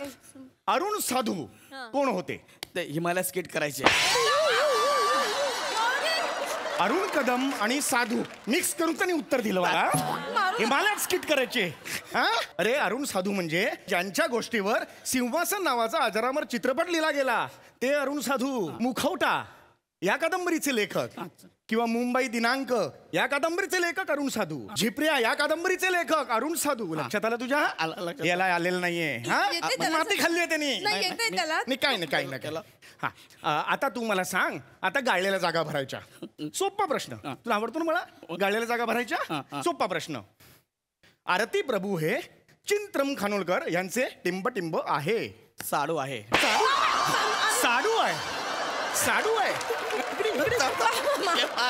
अरुण साधू कोण होते? ते हिमालय स्केट करायचे. अरुण कदम आणि साधू मिक्स करून त्यांनी उत्तर दिलं मला. हिमालयात स्किट करायचे हा? अरे अरुण साधू म्हणजे ज्यांच्या गोष्टीवर सिंहासन नावाचा अजरामर चित्रपट लिहिला गेला ते अरुण साधू. मुखवटा या कादंबरीचे लेखक किंवा मुंबई दिनांक या कादंबरीचे लेखक अरुण साधू. झिपऱ्या या कादंबरीचे लेखक अरुण साधू. लक्षात आलं तुझ्या? याला आलेलं नाहीये हा? माती खाल्ली आहे त्यांनी. नाही काही नाही. हा आता तू मला सांग, आता गाळलेल्या जागा भरायच्या. सोपा प्रश्न. तुला आवडतो ना मला गाळलेल्या जागा भरायच्या? सोपा प्रश्न. आरती प्रभू हे चिंत्रम खानोलकर यांचे टिंब आहे. साडू आहे. साडू आहे. साडू आहे.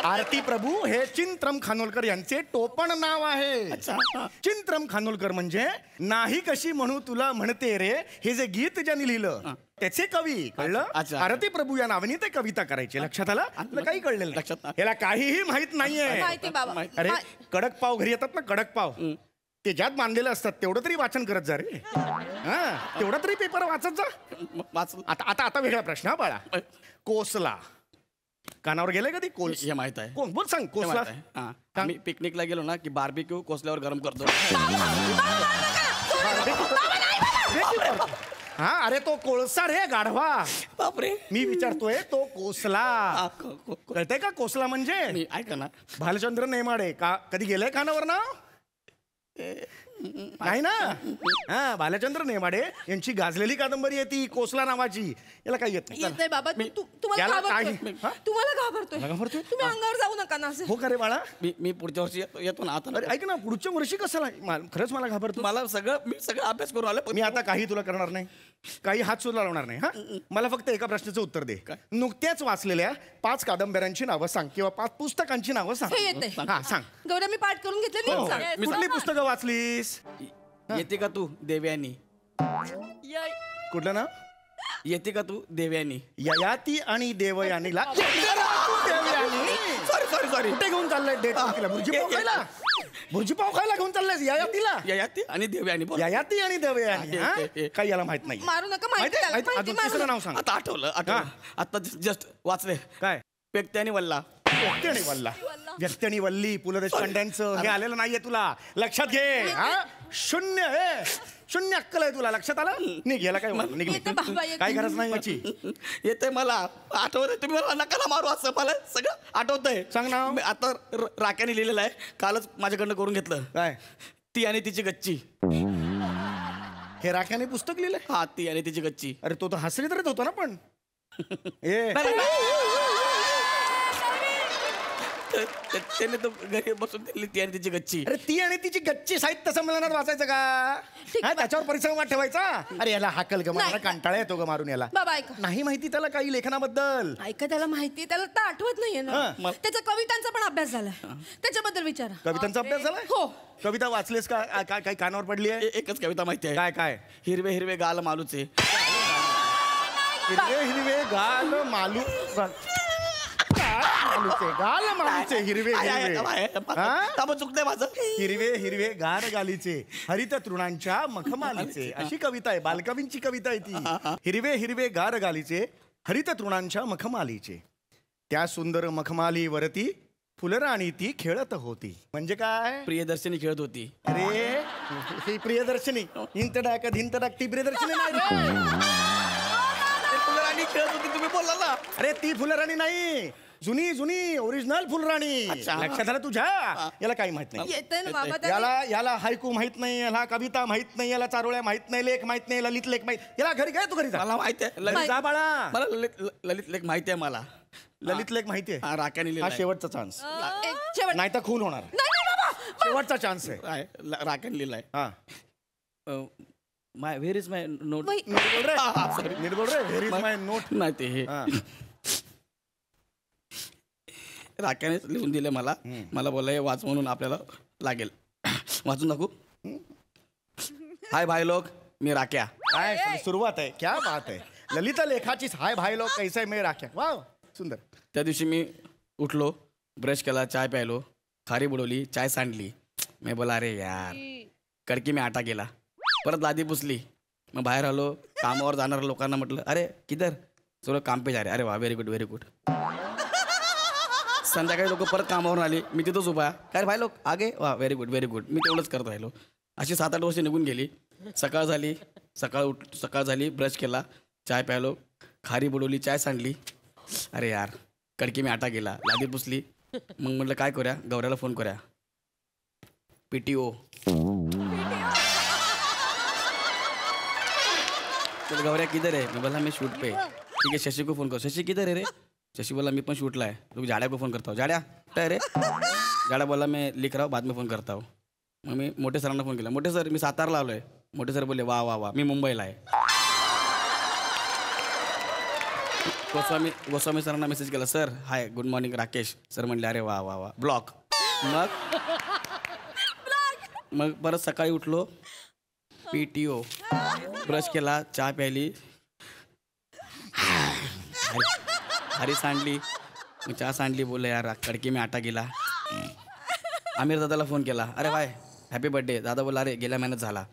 आरती प्रभू हे चिंत्रम खानोलकर यांचे टोपण नाव आहे. चिंत्रम खानोलकर म्हणजे नाही कशी म्हणू तुला म्हणते रे हे जे गीत ज्यांनी लिहिलं त्याचे कवी. कळलं? आरती प्रभू या नावाने ते कविता करायचे. लक्षात आलं? आपलं काही कळलेलं लक्षात याला काहीही माहित नाहीये. अरे कडक पाव घरी येतात ना, कडक पाव ते ज्यात बांधलेलं असतात तेवढं तरी वाचन करत जा रे. हा तेवढा तरी पेपर वाचत जा. आता वेगळा प्रश्न हा बाळा. कोसला कानावर गेले कधी? हे माहित आहे. कोण बोल सांग. कोसला आम्ही पिकनिकला गेलो ना की बार्बिक्यू कोसल्यावर गरम करतो. हा अरे तो कोळसा रे गाढवा. बापरे. मी विचारतोय तो कोसला कळतंय का? कोसला म्हणजे ऐका ना, भालचंद्र नेमाडे का कधी गेलंय कानावर ना? नाही ना. हा भालचंद्र नेमाडे यांची गाजलेली कादंबरी आहे ती कोसला नावाची. याला काही येत नाही बाबा. तुम्हाला घाबरतोय. तुम्ही अंगावर जाऊ नका ना. हो का रे बाळा? मी पुढच्या वर्षी येतो ना. आता अरे ऐक ना, पुढच्या वर्षी कशाला? खरंच मला घाबरतो. मी सगळं अभ्यास करून आलो. मी आता काही तुला करणार नाही, काही हात सुद्धा लावणार नाही. हा मला फक्त एका प्रश्नाचं उत्तर दे. नुकत्याच वाचलेल्या 5 कादंबऱ्यांची नावं सांग किंवा 5 पुस्तकांची नावं सांग. हा सांग. गौऱ्या मी पाठ करून घेतले. कुठली पुस्तकं वाचलीस? येते का तू देवयानी? कुठलं नाव? येते का तू देवयानी? ययाती आणि देवयानीला. सॉरी कुठे घेऊन चाललाय? डेट भुर्जी पाव खायला घेऊन चाललाय ययातीला? ययाती आणि देवयानी. ययाती आणि देवयानी काही याला माहित नाही. मारू नका. अजून तिसरं नाव सांग. आता आठवलं. आता जस्ट वाचले. काय? व्यक्ती आणि वल्ला. व्यक्ती आणि वल्ला. व्यक्ती आणि वल्ली पु ल देशपांड्यांचं हे आलेलं नाहीये तुला. लक्षात घे. हा शून्य अक्कल आहे तुला. लक्षात आलं? निघ. याला काय निघ. काय गरज नाही याची. येते मला आठवत. तुम्ही मला नका ना मारू असं. मला सगळं आठवतंय. सांग ना. आता राख्याने लिहिलेलं आहे. कालच माझ्याकडनं करून घेतलं. काय? ती आणि तिची गच्ची. हे राख्याने पुस्तक लिहिलंय? हा ती आणि तिची गच्ची. अरे तो तर हसरी तरीच होता ना पण. त्याने तो घरी बसून दिली ती आणि तिची गच्ची. अरे ती आणि तिची गच्ची साहित्य संमेलनात वाचायचं का? त्याच्यावर परिसंवाद ठेवायचा. अरे याला हाकल ग. मला कंटाळा येतो ग मारून याला. बाबा ऐका. नाही माहिती त्याला काही लेखनाबद्दल. ऐका त्याला माहिती. त्याला तर आठवत नाहीये ना. त्याचा कवितांचा पण अभ्यास झालाय. त्याच्याबद्दल विचारा. कवितांचा अभ्यास झालाय? हो. कविता वाचलीस का? काय कानावर पडली आहे? एकच कविता माहिती आहे. काय काय? हिरवे हिरवे गाल मालूचे. हिरवे हिरवे गाल मालू गाल मालूचे. हिरवे हिरवे चुकते माझं. हिरवे हिरवे गार गालीचे हरित तृणांच्या मखमालीचे. अशी कविता आहे. बालकवींची कविता आहे ती. हिरवे हिरवे गार गालीचे हरित तृणांच्या मखमालीचे. त्या सुंदर मखमालीवरती फुलराणी ती खेळत होती. म्हणजे काय? प्रियदर्शनी खेळत होती. अरे ही प्रियदर्शनी. हिंतडाक धिंतडाक ती प्रियदर्शनी नाही. फुलराणी खेळत होती तुम्ही बोलला ना. अरे ती फुलराणी नाही. जुनी ओरिजिनल फुलराणी. लक्षात आलं तुझ्या? याला काही माहित नाही. याला हायकू माहित नाही, याला कविता माहित नाही, याला चारोळ्या माहित नाही, लेख माहित नाही, ललित लेख माहित. याला घरी काय? तू घरी जा. मला माहिती आहे. जा बाळा. मला ललित लेख माहिती आहे. मला ललित लेख माहिती आहे. राख्याने हा शेवटचा चान्स. नाही तर खून होणार. शेवटचा चान्स आहे. राख्याने लिहिलाय. हा व्हेर इज माय नोट. नीट बोल रे. Where is my note. नाही ते हे राख्याने लिहून दिले मला. मला बोलाय वाच म्हणून आपल्याला लागेल. वाचून दाखवू. हाय भाई लोक, मी राख्या. काय सुरुवात आहे. क्या बात आहे. ललिता लेखाची हाय भाई लोक कैसा आहे मी राख्या. वाव सुंदर. त्या दिवशी मी उठलो, ब्रश केला, चाय प्यायलो, खारी बुडवली, चाय सांडली. मी बोला अरे यार कडकी मी आटा गेला. परत लादी पुसली. मग बाहेर आलो. कामावर जाणाऱ्या लोकांना म्हटलं अरे किधर? सगळं काम पे जा रे. अरे वा व्हेरी गुड व्हेरी गुड. संध्याकाळी लोक परत कामावरून आली, मी तिथंच उभा. काय रे भाई लोक आगे, वा व्हेरी गुड व्हेरी गुड. मी तेवढंच करत राहिलो. अशी 7-8 वर्ष निघून गेली. सकाळ झाली, ब्रश केला, चाय प्यायलो, खारी बुडवली, चाय सांडली. अरे यार, कडकी मी आटा गेला, लादी पुसली. मग म्हटलं काय करूया, गौऱ्याला फोन करूया. PTO. चल गौऱ्या किधर है? मैं बोला मैं शूट पे. ठीक है, शशि को फोन करो. शशि किधर है रे? शशि बोला मैं पण शूटला है. तो जाड्या को फोन करता हूँ. जाड्या काय रे? जाड्या बोला मैं लिख रहा हूँ, बाद में फोन करता हूँ. मग मी मोठे सरांना फोन केला. मोठे सर, मी सातारला आलोय. मोठे सर बोलले वा वा वा, मी मुंबईला आहे. गोस्वामी सरांना मेसेज केला, sir hi good morning Rakesh. Sir म्हणले अरे वा वा वा, ब्लॉक. मग परत सकाळी उठलो, PTO, ब्रश केला, चहा प्यायली, हरी सांडली, मग चहा सांडली. बोलले यार कडकी मी आटा गेला. आमिर दादाला फोन केला, अरे भाई हॅपी बर्थडे. दादा बोला अरे गेल्या महिन्यात झाला.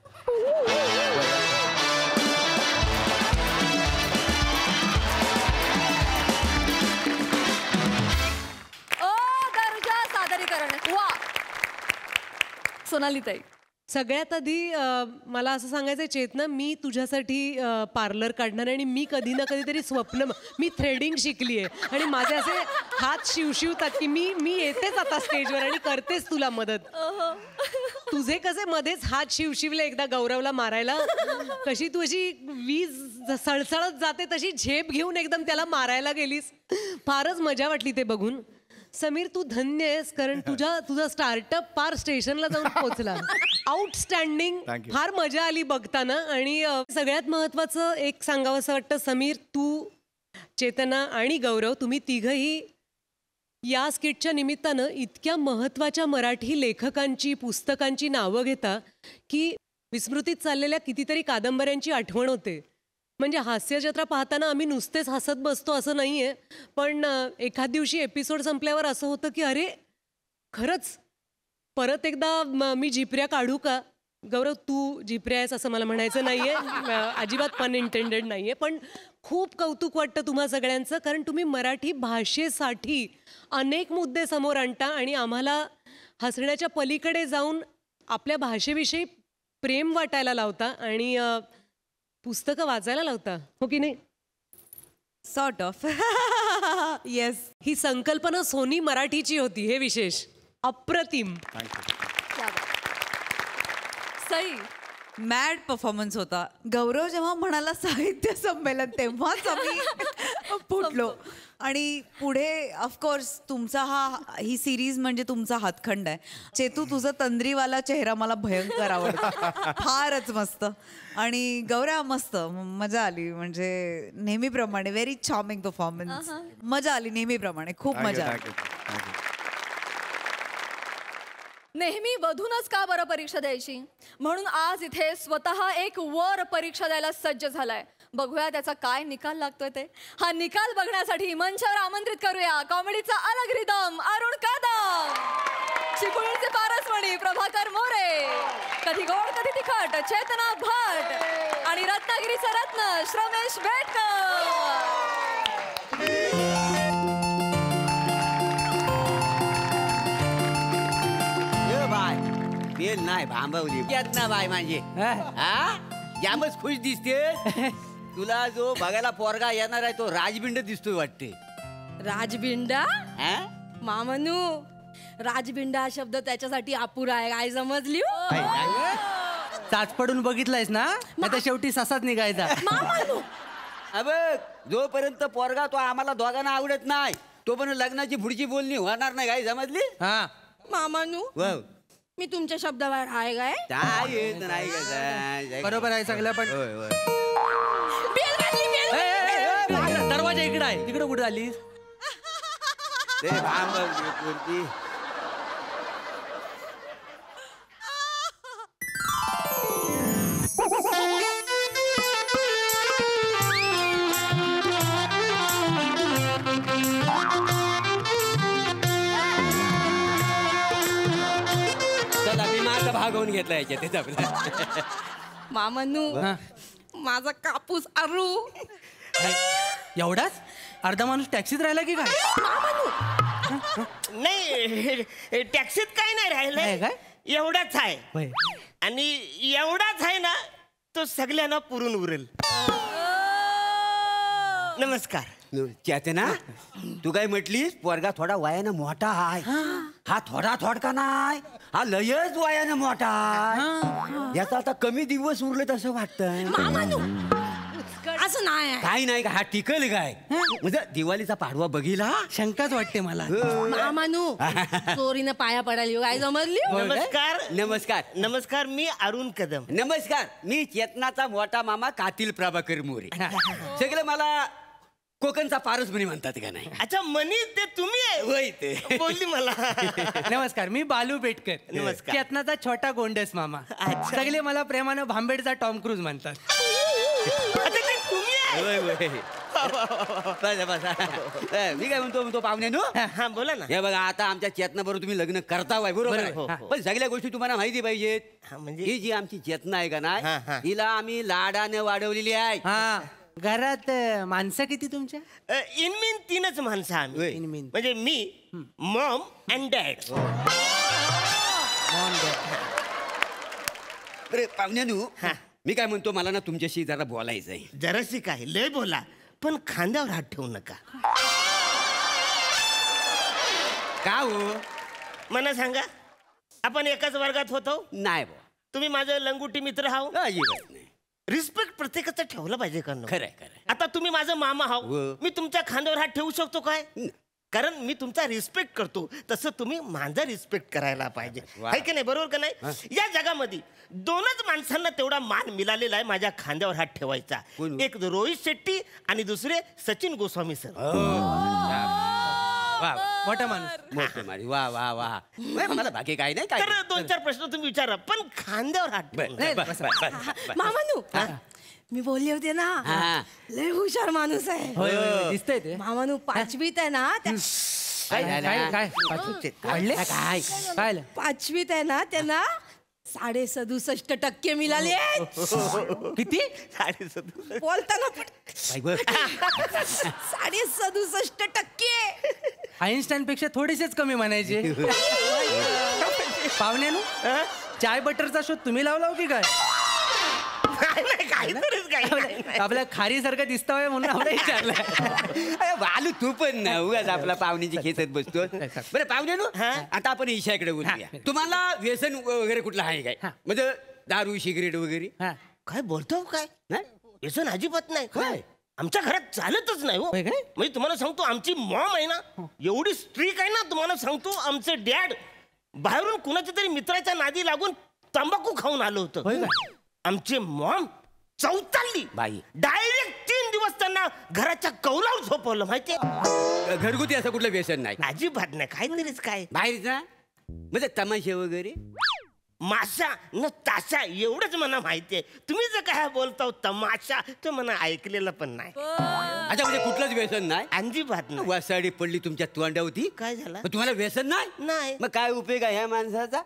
दर्जा सादरीकरण वा. सोनाली ताई, सगळ्यात आधी मला असं सांगायचं चेतना, मी तुझ्यासाठी पार्लर काढणार आहे आणि मी कधी ना कधीतरी मी थ्रेडिंग शिकली आहे आणि माझे असे हात शिवशिवतात की मी येतेच आता स्टेजवर आणि करतेच तुला मदत. तुझे कसे मध्येच हात शिवशिवले एकदा गौरवला मारायला, कशी तू अशी वीज सळसळत जाते तशी झेप घेऊन एकदम त्याला मारायला गेलीस. फारच मजा वाटली ते बघून. समीर तू धन्य आहेस, कारण तुझा स्टार्टअप पार स्टेशनला जाऊन पोहोचला. आउटस्टँडिंग, फार मजा आली बघताना. आणि सगळ्यात महत्वाचं एक सांगावंसं वाटतं, समीर तू, चेतना आणि गौरव, तुम्ही तिघही या स्किटच्या निमित्तानं इतक्या महत्वाच्या मराठी लेखकांची, पुस्तकांची नावं घेता की विस्मृतीत चाललेल्या कितीतरी कादंबऱ्यांची आठवण होते. म्हणजे हास्यजत्रा पाहताना आम्ही नुसतेच हसत बसतो असं नाही आहे, पण एखाद दिवशी एपिसोड संपल्यावर असं होतं की अरे खरंच परत एकदा मी जिपऱ्या काढू का. गौरव तू जिपऱ्या आहेस असं मला म्हणायचं नाही आहे, अजिबात पन इंटेंडेड नाही आहे, पण खूप कौतुक वाटतं तुम्हा सगळ्यांचं, कारण तुम्ही मराठी भाषेसाठी अनेक मुद्दे समोर आणता आणि आम्हाला हसण्याच्या पलीकडे जाऊन आपल्या भाषेविषयी प्रेम वाटायला लावता आणि पुस्तकं वाचायला लावता, हो की नाही? Sort of. येस. ही संकल्पना सोनी मराठीची होती, हे विशेष. अप्रतिम. सई, मॅड परफॉर्मन्स होता. गौरव जेव्हा म्हणाला साहित्य संमेलन तेव्हाच आम्ही फुटलो. आणि पुढे ऑफकोर्स तुमचा ही सिरीज म्हणजे तुमचा हातखंड आहे. चेतू तुझा तंद्रीवाला चेहरा मला भयंकर आवडतो, फारच मस्त. आणि गौरव मस्त, मजा आली. म्हणजे नेहमीप्रमाणे व्हेरी चार्मिंग परफॉर्मन्स. मजा आली नेहमीप्रमाणे, खूप मजा आली. नेहमी वधूनच का बरं परीक्षा द्यायची, म्हणून आज इथे स्वतः एक वर परीक्षा द्यायला सज्ज झालाय. बघूया त्याचा काय निकाल लागतोय ते. हा निकाल बघण्यासाठी मंचावर आमंत्रित करूया कॉमेडीचा अलग रिदम अरुण कदम, चिपळूणचे पारसमणी प्रभाकर मोरे, कधी गोड कधी तिखट चेतना भट आणि रत्नागिरीचा रत्न श्रमेश बेटकर. बाय ते नाही भांबवली येत ना बाय माझे. जामच खुश दिसते. तुला जो बघायला पोरगा येणार आहे तो राजबिंड दिसतोय वाटते. राजबिंडा? मामनू, राजबिंडा शब्द त्याच्यासाठी अपुरा आहे, काय समजली? चाच पडून बघितलायस ना, आता शेवटी ससाच निघायचा. बघ, जोपर्यंत पोरगा तो आम्हाला दोघांना आवडत नाही तोपर्यंत लग्नाची पुढची बोलणी होणार नाही, काय समजली? मामानू, मी तुमच्या शब्दावर आहे काय? नाही बरोबर आहे सगळं, पण दरवाजा इकडे आहे, तिकडे कुठे आलीस? चला मी माझा भागवून घेतला याच्यात. मामनू, माझा कापूस अरू. एवढाच? अर्धा माणूस टॅक्सीत राहिला की काय? मामनू, नाही टॅक्सीत काय नाही राहिलंय, एवढाच आहे. आणि एवढाच आहे ना, तो सगळ्यांना पुरून उरेल. नमस्कार. चेतना, तू काय म्हटलीस? पोरगा थोडा वयानं मोठा आहे. हा थोडा थोडका नाही, हा लयच वयानं मोठा आहे. याचा आता कमी दिवस उरलेत असं वाटतं. असं नाही. काही नाही का, हा टिकल काय? म्हणजे दिवाळीचा पाडवा बघिला, शंकाच वाटते मला. मामानू चोरीनं पाया पडाली काय जमरली. नमस्कार. नमस्कार. नमस्कार, मी अरुण कदम. नमस्कार, मी चेतनाचा मोठा मामा कातील प्रभाकर मोरे. सगळं मला कोकणचा पारस म्हणे म्हणतात का नाही? अच्छा, मनी ते तुम्ही आहे? होय, ते बोलली मला. नमस्कार, मी बालू पेटकर. नमस्कार. चेतनाचा छोटा गोंडस मामा. सगळे मला प्रेमानं भांबेडचा टॉम क्रूज म्हणतात. होय होय. मी काय म्हणतो पाहुण्यानो, हा बोला ना. हे बघा, आता आमच्या चेतना बरोबर तुम्ही लग्न करता वाय, बरोबर आहे? पण सगळ्या गोष्टी तुम्हाला माहिती पाहिजेत. म्हणजे ही जी आमची चेतना आहे का नाही, हिला आम्ही लाडाने वाढवलेली आहे. घरात माणसं किती तुमच्या? इनमीन 3च माणसं आम्ही. म्हणजे मी, मॉम अँड डॅड. अरे पाहुण्यानो, मी काय म्हणतो, मला ना तुमच्याशी जरा बोलायचंय. जराशी काय, लय बोला, पण खांद्यावर हात ठेवू नका. का हो? मला सांगा, आपण एकाच वर्गात होतो? नाही. तुम्ही माझं लंगुटी मित्र हाव? रिस्पेक्ट प्रत्येकाचं ठेवलं पाहिजे का? खरंय. आता तुम्ही माझं मामा हाव, मी तुमच्या खांद्यावर हात ठेवू शकतो काय? कारण मी तुमचा रिस्पेक्ट करतो, तसं तुम्ही माझा रिस्पेक्ट करायला पाहिजे, आहे की नाही? बरोबर का नाही? या जगामध्ये 2च माणसांना तेवढा मान मिळालेला आहे माझ्या खांद्यावर हात ठेवायचा. एक रोहित शेट्टी आणि दुसरे सचिन गोस्वामी सर. मोठा माणूस. वा वा वा. मला बाकी काही नाही. तर 2-4 प्रश्न तुम्ही विचारा, पण खांद्यावर हात. मामानू, मी बोलले होते ना, लय हुशार माणूस आहे. दिसतंय ते. मामानू 5वीत आहे ना, काय 5वीत आहे ना, त्यांना 67% मिळाले. किती? 67. बोलताना 67%. आईन्स्टाईन पेक्षा थोडेसेच कमी म्हणायचे. पाहुण्यानु, चाय बटरचा शोध तुम्ही लावला हो की काय? आपल्या खारी सारखं दिसतोय म्हणून आपलं विचारलं. बालू तू पण ना उगाच आपला पाहुण्याची खेचत बसतो. बरं पाहुण्यानु, आता आपण ईशाकडे बोलूया. तुम्हाला व्यसन वगैरे कुठलं आहे काय? म्हणजे दारू सिगरेट वगैरे? काय बोलतो काय? व्यसन अजिबात नाही. आमच्या घरात चालतच नाही हो. म्हणजे तुम्हाला सांगतो, आमची मॉम आहे ना, एवढी स्ट्रिक आहे ना, तुम्हाला सांगतो. आमचे डॅड बाहेरून कुणाच्या तरी मित्राच्या नादी लागून तंबाखू खाऊन आलं होतं. आमचे मॉम चौताळली बाई, डायरेक्ट 3 दिवस त्यांना घराच्या कौलावर झोपवलं. माहितीये? घरगुती असं कुठलं व्यसन नाही? अजिबात नाही. काहीतरीच काय बाहेरचा म्हणजे तमाशे वगैरे, माशा न ताशा, एवढंच मला माहितीये. तुम्ही जर काय बोलता तमाशा, तर मला ऐकलेलं पण नाही. अच्छा, म्हणजे कुठलंच व्यसन नाही? अजिबात नाही. वासाडी पडली तुमच्या तोंडावरती. काय झालं? तुम्हाला व्यसन नाही? नाही. मग काय उपयोग आहे ह्या माणसाचा?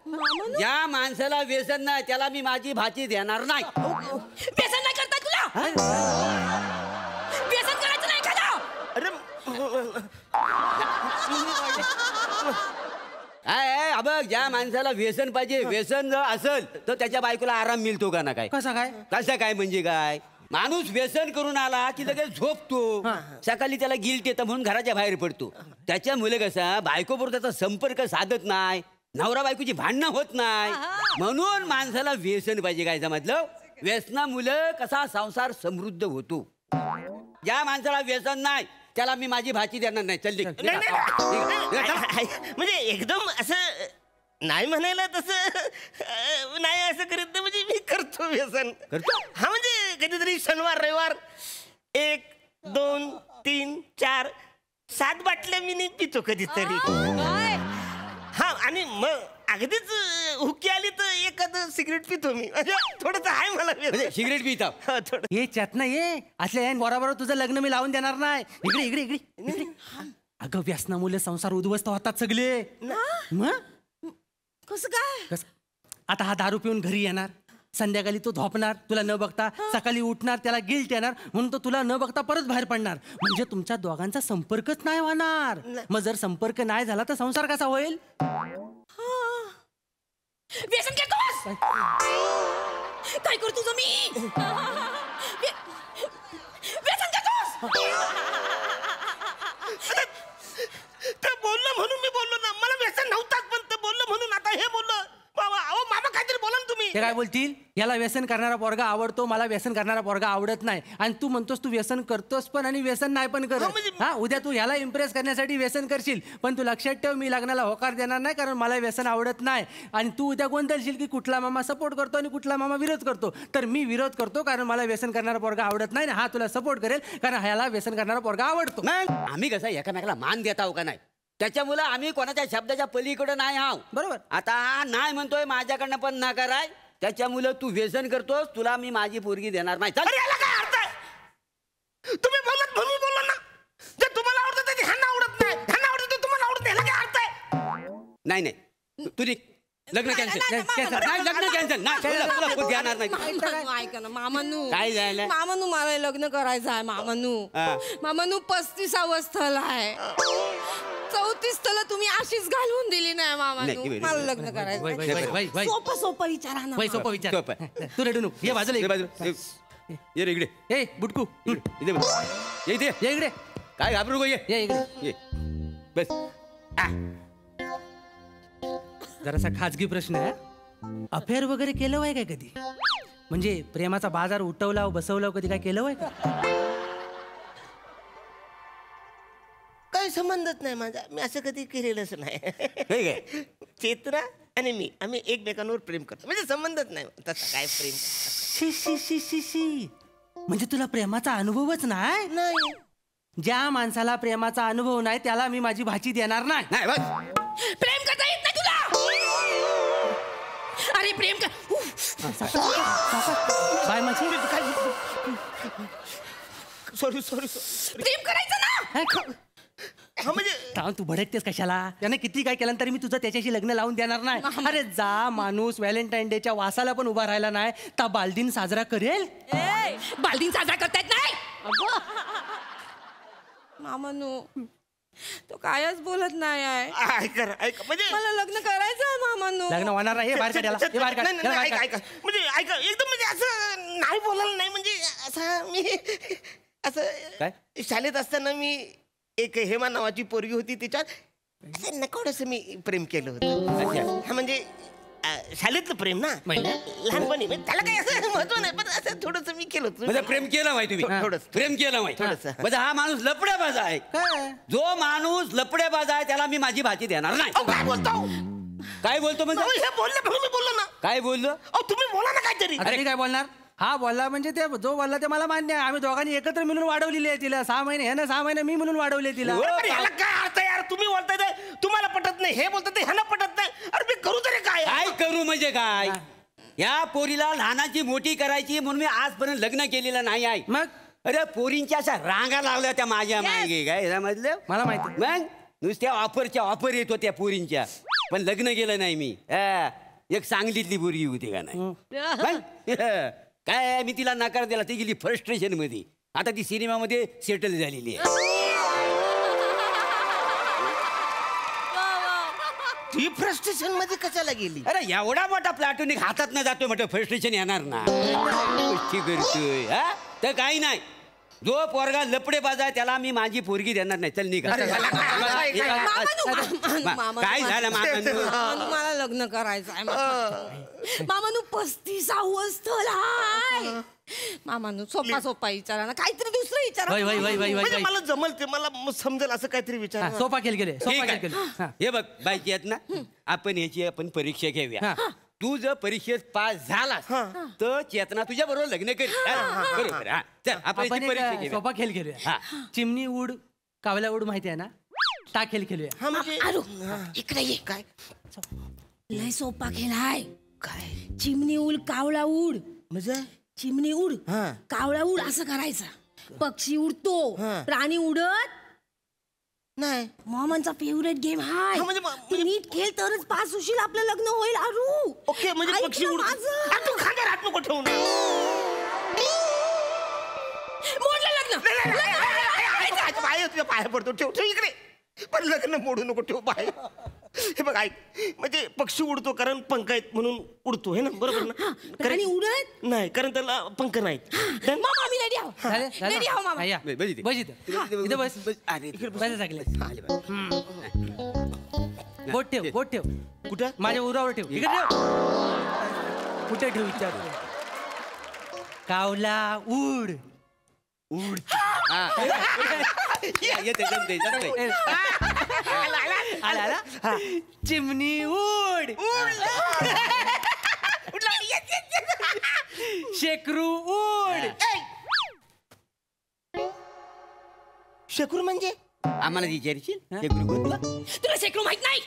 या माणसाला व्यसन नाही, त्याला मी माझी भाची देणार नाही. व्यसन नाही करता तुला? व्यसन करायचं नाही का? अरे बघ, ज्या माणसाला व्यसन पाहिजे, व्यसन जर असेल तर त्याच्या बायकोला आराम मिळतो का ना? काय कसं काय म्हणजे काय? माणूस व्यसन करून आला की लगेच झोपतो, सकाळी त्याला गिल्ट येतं म्हणून घराच्या बाहेर पडतो. त्याच्यामुळे कसा बायकोबरोबर त्याचा संपर्क साधत नाही, नवरा बायकोची भांडणं होत नाही. म्हणून माणसाला व्यसन पाहिजे. काय समजलं? व्यसनामुळे कसा संसार समृद्ध होतो. ज्या माणसाला व्यसन नाही त्याला मी माझी भाची देणार नाही. चल म्हणजे एकदम असं नाही म्हणायला तसं नाही, असं करीत नाही. म्हणजे मी करतो व्यसन. हा, म्हणजे कधीतरी शनिवार रविवार 1, 2, 3, 4, 7 बाटल्या मी नाही पितो कधीतरी. हा, आणि मग अगदीच हुकी आली तर एखादं सिगरेट पितो मी. थोडंसं आहे मला सिगरेट पिता. ये चेतना, ये असल्या बरोबर तुझं लग्न मी लावून देणार नाही. इकडे इकडे इकडे. अगं, व्यसनामुळे संसार उद्ध्वस्त होतात सगळे. कसं काय? आता हा दारू पिऊन घरी येणार, संध्याकाळी तो झोपणार तुला न बघता, सकाळी उठणार त्याला गिल्ट येणार म्हणून तो तुला न बघता परत बाहेर पडणार. म्हणजे तुमच्या दोघांचा संपर्कच नाही होणार. मग जर संपर्क नाही झाला तर संसार कसा होईल? व्यसन घेतोस? काय करतो तुझं मी? व्यसन घेतोस? ते बोललं म्हणून मी बोललो ना. मला व्यसन नव्हताच पण ते बोललं म्हणून आता हे बोललं. अहो मामा काहीतरी बोला ना तुम्ही. ते काय बोलतील, याला व्यसन करणारा पोरगा आवडतो, मला व्यसन करणारा पोरगा आवडत नाही. आणि तू म्हणतोस तू व्यसन करतोस पण आणि व्यसन नाही पण करत. हा उद्या तू ह्याला इम्प्रेस करण्यासाठी व्यसन करशील, पण तू लक्षात ठेव मी लग्नाला होकार देणार नाही कारण मला व्यसन आवडत नाही. आणि तू उद्या गोंधळशील की कुठला मामा सपोर्ट करतो आणि कुठला मामा विरोध करतो. तर मी विरोध करतो कारण मला व्यसन करणारा पोरगा आवडत नाही, हा तुला सपोर्ट करेल कारण ह्याला व्यसन करणारा पोरगा आवडतो. आम्ही कसं एकामेकाला मान देत आहो का नाही, त्याच्यामुळे आम्ही कोणाच्या शब्दाच्या पलीकडे नाही आहो. बरोबर. आता नाही म्हणतोय माझ्याकडनं पण नाकार आहे, त्याच्यामुळे तू व्यसन करतोस, तुला मी माझी पोरगी देणार नाही. अरे याला काय अर्थ आहे? तुम्ही बोलत म्हणून बोललो ना. जे तुम्हाला आवडतं ते ह्यांना आवडत नाही, ह्यांना आवडतं ते तुम्हाला आवडत नाही. याला काय अर्थ आहे? नाही नाही तुझी लग्न कॅन्सल नाही, लग्न कॅन्सल नाही, तुला कोण देणार नाही. ऐका ना मामानू, काय झालं? मामानू मला लग्न करायचं आहे. मामानू 35 स्थल आहे. 34 स्थल तुम्ही अशीच घालून दिली नाही मामानू. मला लग्न करायचं. सोपं विचारा ना. सोपं विचार. तू रडू नको, ये बाजूला ये रे इकडे. ए बुटकू इथे इथे ये इकडे. काय घाबरू नको, ये इकडे ये बस. जरासा खाजगी प्रश्न आहे, अफेअर वगैरे केलं आहे काय कधी? म्हणजे प्रेमाचा बाजार उठवला बसवला कधी काय केलं आहे का? काही संबंधच नाही माझा. मी असं कधी केलेलंच नाही. चेतना आणि मी आम्ही एकमेकांवर प्रेम करतो, म्हणजे संबंधच नाही तसा. काय प्रेम? शी शी शी शी शी. म्हणजे तुला प्रेमाचा अनुभवच नाही? नाही. ज्या माणसाला प्रेमाचा अनुभव नाही त्याला मी माझी भाची देणार नाही. प्रेम करता येत नाही तुला? अरे प्रेम कर. बाय माझी. सॉरी प्रेम करायचं ना. म्हणजे तू भडकतेस कशाला? त्याने किती काय केलं तरी मी तुझं त्याच्याशी लग्न लावून देणार नाही. अरे जा माणूस व्हॅलेंटाईन डेच्या वासाला पण उभा राहिला नाही तर बालदिन साजरा करेल. बालदिन साजरा करता येत नाही मामानू. तो कायच बोलत नाही आहे. ऐका म्हणजे मला लग्न करायचं आहे मामानू. लग्न होणार आहे. बाहेर काढ, हे बाहेर काढ. ऐका म्हणजे ऐका एकदम म्हणजे असं नाही बोलायला नाही. म्हणजे असं मी असं शाळेत असताना मी एक हेमा नावाची पोरगी होती, तिच्यात नकळत मी प्रेम केलं होतं. हा म्हणजे शाळेतलं प्रेम ना, लहानपणी. त्याला काही असं महत्व नाही पण असं थोडस मी केलं होतं. म्हणजे प्रेम केलं माहिती तुम्ही? थोडस प्रेम केलं माहिती. म्हणजे हा माणूस लपड्याबाज आहे. जो माणूस लपड्याबाज आहे त्याला मी माझी भाची देणार नाही. काय बोलतो? काय बोलतो म्हणजे? हे बोलले म्हणून मी बोललो ना. काय बोललो? तुम्ही बोला ना काहीतरी. अरे काय बोलणार? हा बोलला म्हणजे ते जो बोलला ते मला मान्य आहे. आम्ही दोघांनी एकत्र मिळून वाढवलेली आहे तिला. 6 महिने ह्यानं 6 महिने मी म्हणून वाढवले तिला. याला काय अर्थ यार? तुम्ही बोलताय ते तुम्हाला पटत नाही, हे बोलतात ते ह्याला पटत नाही. अरे मी करू तरी काय? काय करू म्हणजे काय? या पोरीला लहानाची मोठी करायची म्हणून मी आजपर्यंत लग्न केलेलं नाही आहे. मग अरे पोरींच्या अशा रांगा लावल्या त्या माझ्या मागे. काय समजलं? मला माहिती. मग नुसत्या ऑफर येत होत्या पोरींच्या, पण लग्न केलं नाही मी. एक सांगलीतली पोरगी होती का नाही? काय मी तिला नकार दिला, ती गेली फ्रस्ट्रेशन मध्ये. आता ती सिनेमामध्ये सेटल झालेली आहे. ती फ्रस्ट्रेशन मध्ये कशाला गेली? अरे एवढा मोठा प्लॅटोनिक हातात न जातोय म्हटलं फ्रस्ट्रेशन येणार ना. गोष्टी करतोय हा तर काही नाही. जो पोरगा लपडे बाज आहे त्याला मी माझी पोरगी देणार नाही. चल निघा. काय झालं मामानू? मला लग्न करायचं आहे मामानू. 35 स्थल आहे मामानू. सोपा विचारा ना, काहीतरी दुसरं विचारा. म्हणजे मला जमल ते, मला समजेल असं काहीतरी विचार. सोपा खेळ केले. हे बघ बायकी आहेत ना, आपण परीक्षा घेऊया. तू जर परीक्षेत पास झालास तर चेतना तुझ्या बरोबर लग्न कर. बरोबर. आपण परीक्षा सोपा खेळ खेळूया. चिमणी उड कावला उड माहिती आहे ना, ता खेळ खेळूया. इकडे ये. काय लय सोपा खेळ आहे. काय? चिमणी उड कावळा उड. म्हणजे चिमणी उड कावळा उड असं करायचं. पक्षी उडतो, प्राणी उडत नाही. मामांचा फेवरेट गेम हाय. तू नीट खेळ तरच पास होशील, आपलं लग्न होईल. अरू ओके म्हणजे पक्षी उड. खांद्यावर हात नको ठेवू ना. मोडलं लग्न. पाय तुझ्या पाया पडतो. ठेव ठेव इकडे. पण लग्न मोडू नको. ठेव पाय. हे बघ ऐक, म्हणजे पक्षी उडतो कारण पंख आहेत म्हणून उडतो हे ना, बरोबर ना? आणि उडत नाही कारण त्याला पंख नाहीत. मामा मी रेडी आहो. झालं? झालं? रेडी आहो मामा. हा, या. बस इथं. इथं बस. बस चांगले. बोट ठेव, बोट ठेव. कुठं? माझ्या उरावर ठेव. इकडे ठेव. कुठे ठेव विचारतो. कावला उड. उड. येते जमते जमते. आला चिमणी उड. शेकरू उड. शेकरू म्हणजे आम्हाला विचारशील तुला शेकरू माहित नाही?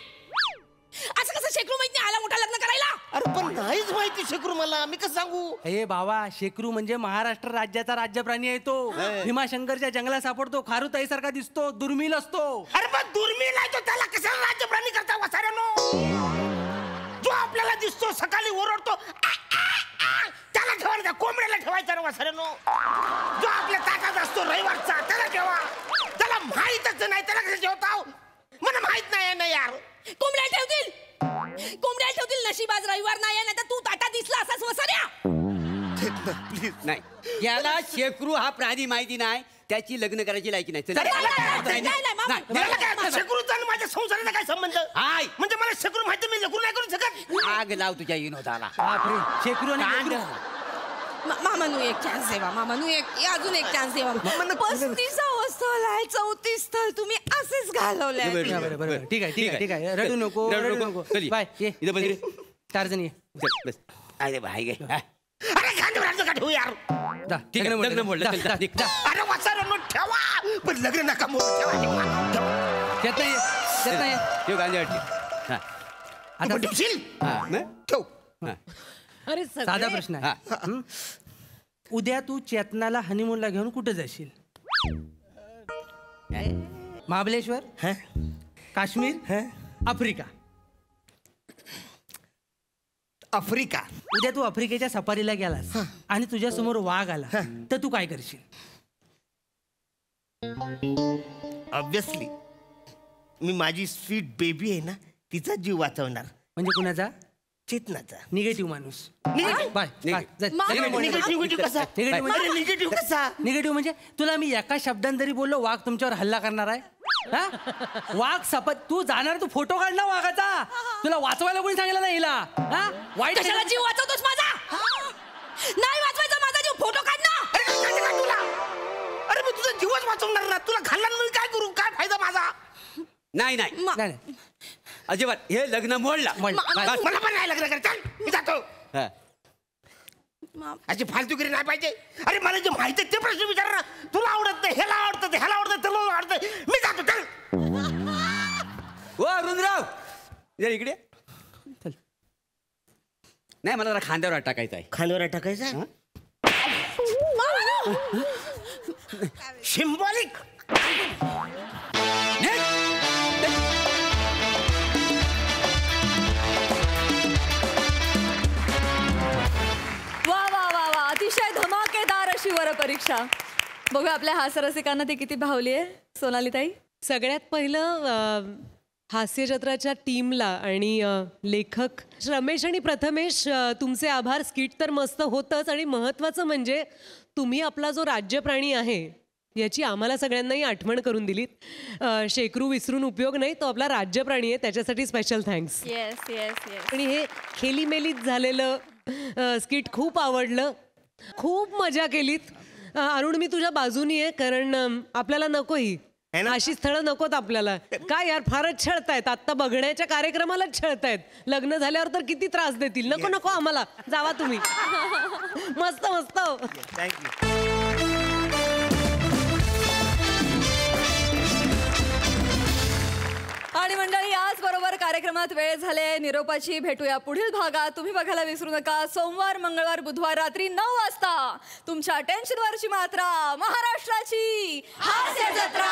असं कसं शेकरू माहित नाही? आला मोठा लग्न करायला. अरे पण नाहीच माहिती शेकरू मला. मी कसं सांगू? हे बाबा, शेकरू म्हणजे महाराष्ट्र राज्याचा राज्य प्राणी आहे तो. भीमाशंकरच्या जंगलात सापडतो. खारुताईसारखा दिसतो. दुर्मिळ असतो. अरे पण दुर्मिळ आहे तो. त्याला कशाला राज्य प्राणी करता वसाऱ्यानो? जो आपल्याला दिसतो सकाळी ओरडतो त्याला ठेवायचा. कोंबड्याला ठेवायचा ना वसाऱ्यानो. जो आपल्या ताटात असतो रविवारचा त्याला ठेवा. त्याला माहीतच नाही त्याला कसं ठेवता? मला माहित नाही ना यार. कोंबड्या ठेवतील. कोंबड्या ठेवतील. नशीबाज रविवार नाही तर तू ताटा दिसला असाच वसाऱ्या. प्लीज नाही. याला शेकरू हा प्राणी माहिती नाही. त्याची लग्न करायची लायकी नाही. शेकरूचा आणि माझ्या संसाराचा काय संबंध? हाय म्हणजे मला शेकरू माहिती, मी लग्न नाही करू शकत. आग लाव तुझ्या विनोदाला. शेकरू आणि मामानू एक चान्स देवा. मामानू अजून एक चान्स देवा. 35 स्थळ आहे, 34 स्थळ तुम्ही असेच घालवलंय. बरोबर. ठीक आहे, ठीक आहे, ठीक आहे. रडू नको, रडू नको. बाय. ये इथं बस रे. 4 जण ये. बस. अरे भाई गे. अरे खांद्यावर हात नका ठेवू यार. ठीक आहे लग्न मोडलं. अरे वसाऱ्यानो ठेवा. पण लग्न नका मोडू. ठेवा. येत नाही. ठेव गांधी. आता ठेवशील? ठेव. अरे साधा प्रश्न आहे. उद्या तू चेतनाला हनीमूनला घेऊन कुठे जाशील? महाबळेश्वर, काश्मीर, आफ्रिका. आफ्रिका. उद्या तू आफ्रिकेच्या सफारीला गेलास आणि तुझ्या समोर वाघ आला तर तू काय करशील? ऑब्विसली मी माझी स्वीट बेबी आहे ना तिचा जीव वाचवणार. म्हणजे कुणाचा? चेतनाचा. निगेटिव्ह माणूस. निगेटिव्ह कसा? निगेटिव्ह म्हणजे तुला मी एका शब्दाने जरी बोललो वाघ तुमच्यावर हल्ला करणार आहे. वाघ सपत तू जाणार, तू फोटो काढ ना वाघाचा. तुला वाचवायला कोणी सांगितलं नाही हिला? वाईट कशाला जीव वाचवतोस माझा? नाही वाचवायचा माझा जीव. फोटो काढ ना. अरे मी तुझा जीवच वाचवणार ना. तुला खाल्ला मी काय करू? काय फायदा माझा? नाही नाही अजिबात. हे लग्न मोडला. मला पण नाही लग्न करायचं. मी जातो. अशी फालतूगिरी नाही पाहिजे. अरे मला जे माहिती ते प्रश्न विचार ना. तुला आवडत नाही, ह्याला आवडतं, ह्याला आवडतं, त्याला आवडतं. मी जातो. चल. ओ अरुणराव जरा इकडे. नाही मला जरा खांद्यावर टाकायचं आहे. खांद्यावर टाकायचं? सिम्बॉलिक. वा वा वा वा, अतिशय धमाकेदार अशी वरपरीक्षा. बघूया आपल्या हास्यरसिकांना ती किती भावली आहे. सोनाली ताई, सगळ्यात पहिलं हास्यजत्राच्या टीमला आणि लेखक रमेश आणि प्रथमेश तुमचे आभार. स्किट तर मस्त होतंच आणि महत्त्वाचं म्हणजे तुम्ही आपला जो राज्यप्राणी आहे याची आम्हाला सगळ्यांनाही आठवण करून दिलीत. शेकरू विसरून उपयोग नाही, तो आपला राज्यप्राणी आहे, त्याच्यासाठी special thanks. Yes yes yes. आणि हे खेलीमेलीत झालेलं स्किट खूप आवडलं. खूप मजा केलीत. अरुण मी तुझ्या बाजूनी आहे, कारण आपल्याला नको ही अशी स्थळं नकोत आपल्याला. काय यार फारच छळतायत. आत्ता बघण्याच्या कार्यक्रमालाच छळतायत. लग्न झाल्यावर तर किती त्रास देतील. नको नको आम्हाला. जावा तुम्ही. मस्त मस्त. थँक्यू. आणि मंडळी याच बरोबर कार्यक्रमात वेळ झाले निरोपाची. भेटूया पुढील भागात. तुम्ही बघायला विसरू नका सोमवार, मंगळवार, बुधवार रात्री 9 वाजता तुमच्या टेन्शनवरची मात्रा महाराष्ट्राची हास्य जत्रा.